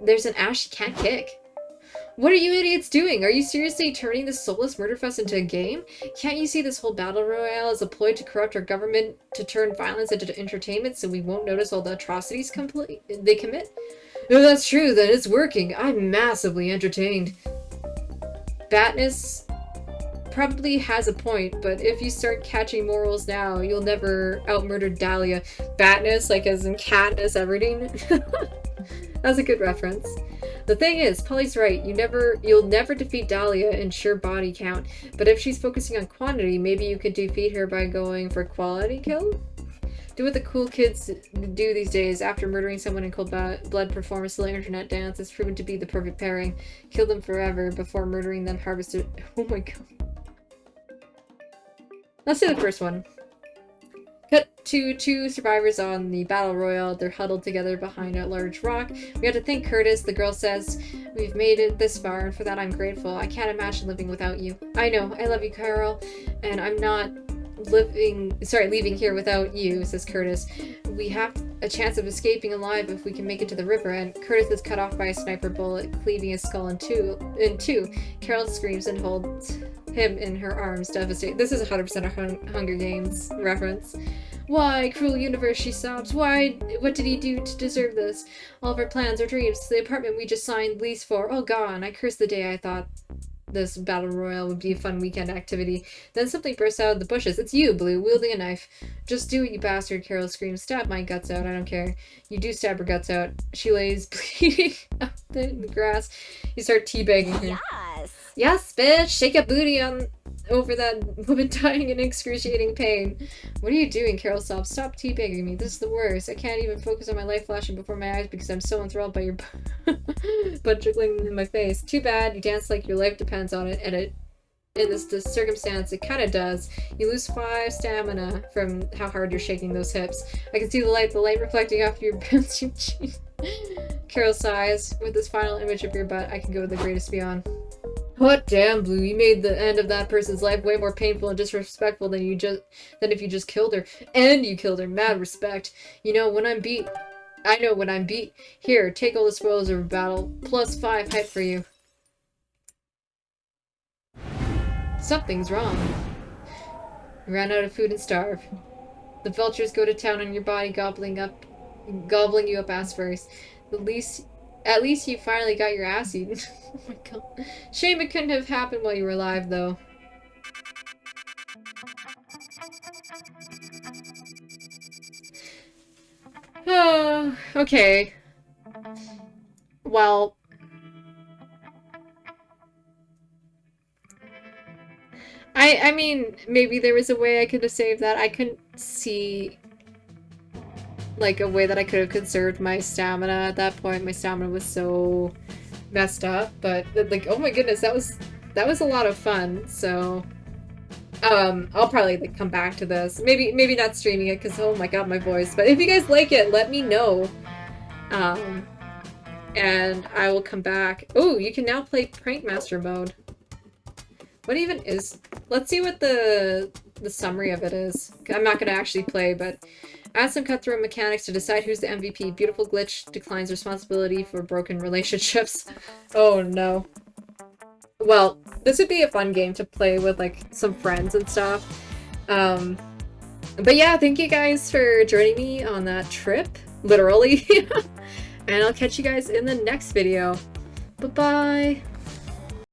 there's an ass she can't kick. What are you idiots doing? Are you seriously turning this soulless murder fest into a game? Can't you see this whole battle royale is a ploy to corrupt our government to turn violence into entertainment so we won't notice all the atrocities they commit? If that's true, then it's working. I'm massively entertained. Batness probably has a point, but if you start catching morals now, you'll never out-murder Dahlia. Batness, like as in Katniss Everdeen? That's a good reference. The thing is, Polly's right, you'll never defeat Dahlia in sheer body count, but if she's focusing on quantity, maybe you could defeat her by going for quality kill? Do what the cool kids do these days. After murdering someone in cold blood, perform a slow internet dance. It's proven to be the perfect pairing. Kill them forever before murdering them, harvest it. Oh my god. Let's do the first one. Cut to two survivors on the battle royale. They're huddled together behind a large rock. We have to thank Curtis. The girl says, "We've made it this far, and for that I'm grateful. I can't imagine living without you." I know, I love you, Carol, and I'm not leaving here without you, says Curtis. We have a chance of escaping alive if we can make it to the river, and Curtis is cut off by a sniper bullet, cleaving his skull in two. Carol screams and holds him in her arms, devastated. This is 100% a Hunger Games reference. Why, cruel universe, she sobs. Why? What did he do to deserve this? All of our plans, our dreams, the apartment we just signed lease for, all gone. I cursed the day I thought this battle royale would be a fun weekend activity. Then something bursts out of the bushes. It's you, Blue, wielding a knife. Just do it, you bastard, Carol screams. Stab my guts out, I don't care. You do stab her guts out. She lays bleeding out in the grass. You start teabagging her. Yes. Yes, bitch! Shake a booty on over that woman dying in excruciating pain. What are you doing, Carol sobs? Stop teabagging me. This is the worst. I can't even focus on my life flashing before my eyes because I'm so enthralled by your butt jiggling in my face. Too bad. You dance like your life depends on it, and in this circumstance, it kind of does. You lose 5 stamina from how hard you're shaking those hips. I can see the light reflecting off your bouncing cheek. Carol sighs. With this final image of your butt, I can go to the greatest beyond. What damn, Blue, you made the end of that person's life way more painful and disrespectful than if you just killed her. And you killed her. Mad respect. You know, when I'm beat. I know when I'm beat. Here, take all the spoils of a battle. Plus 5 hype for you. Something's wrong. You ran out of food and starve. The vultures go to town on your body, gobbling you up ass first. At least you finally got your ass eaten. Oh my god. Shame it couldn't have happened while you were alive, though. Oh, okay. Well... I mean, maybe there was a way I could have saved that. I couldn't see... like a way that I could have conserved my stamina at that point. My stamina was so messed up, but like, oh my goodness, that was a lot of fun. So I'll probably like come back to this. Maybe not streaming it because oh my god, my voice. But if you guys like it, let me know. And I will come back. Oh, you can now play Prank Master mode. What even is? Let's see what the summary of it is. I'm not gonna actually play, but add some cutthroat mechanics to decide who's the MVP. Beautiful glitch declines responsibility for broken relationships. Oh no. Well, this would be a fun game to play with like some friends and stuff. But yeah, thank you guys for joining me on that trip, literally. And I'll catch you guys in the next video. Bye-bye.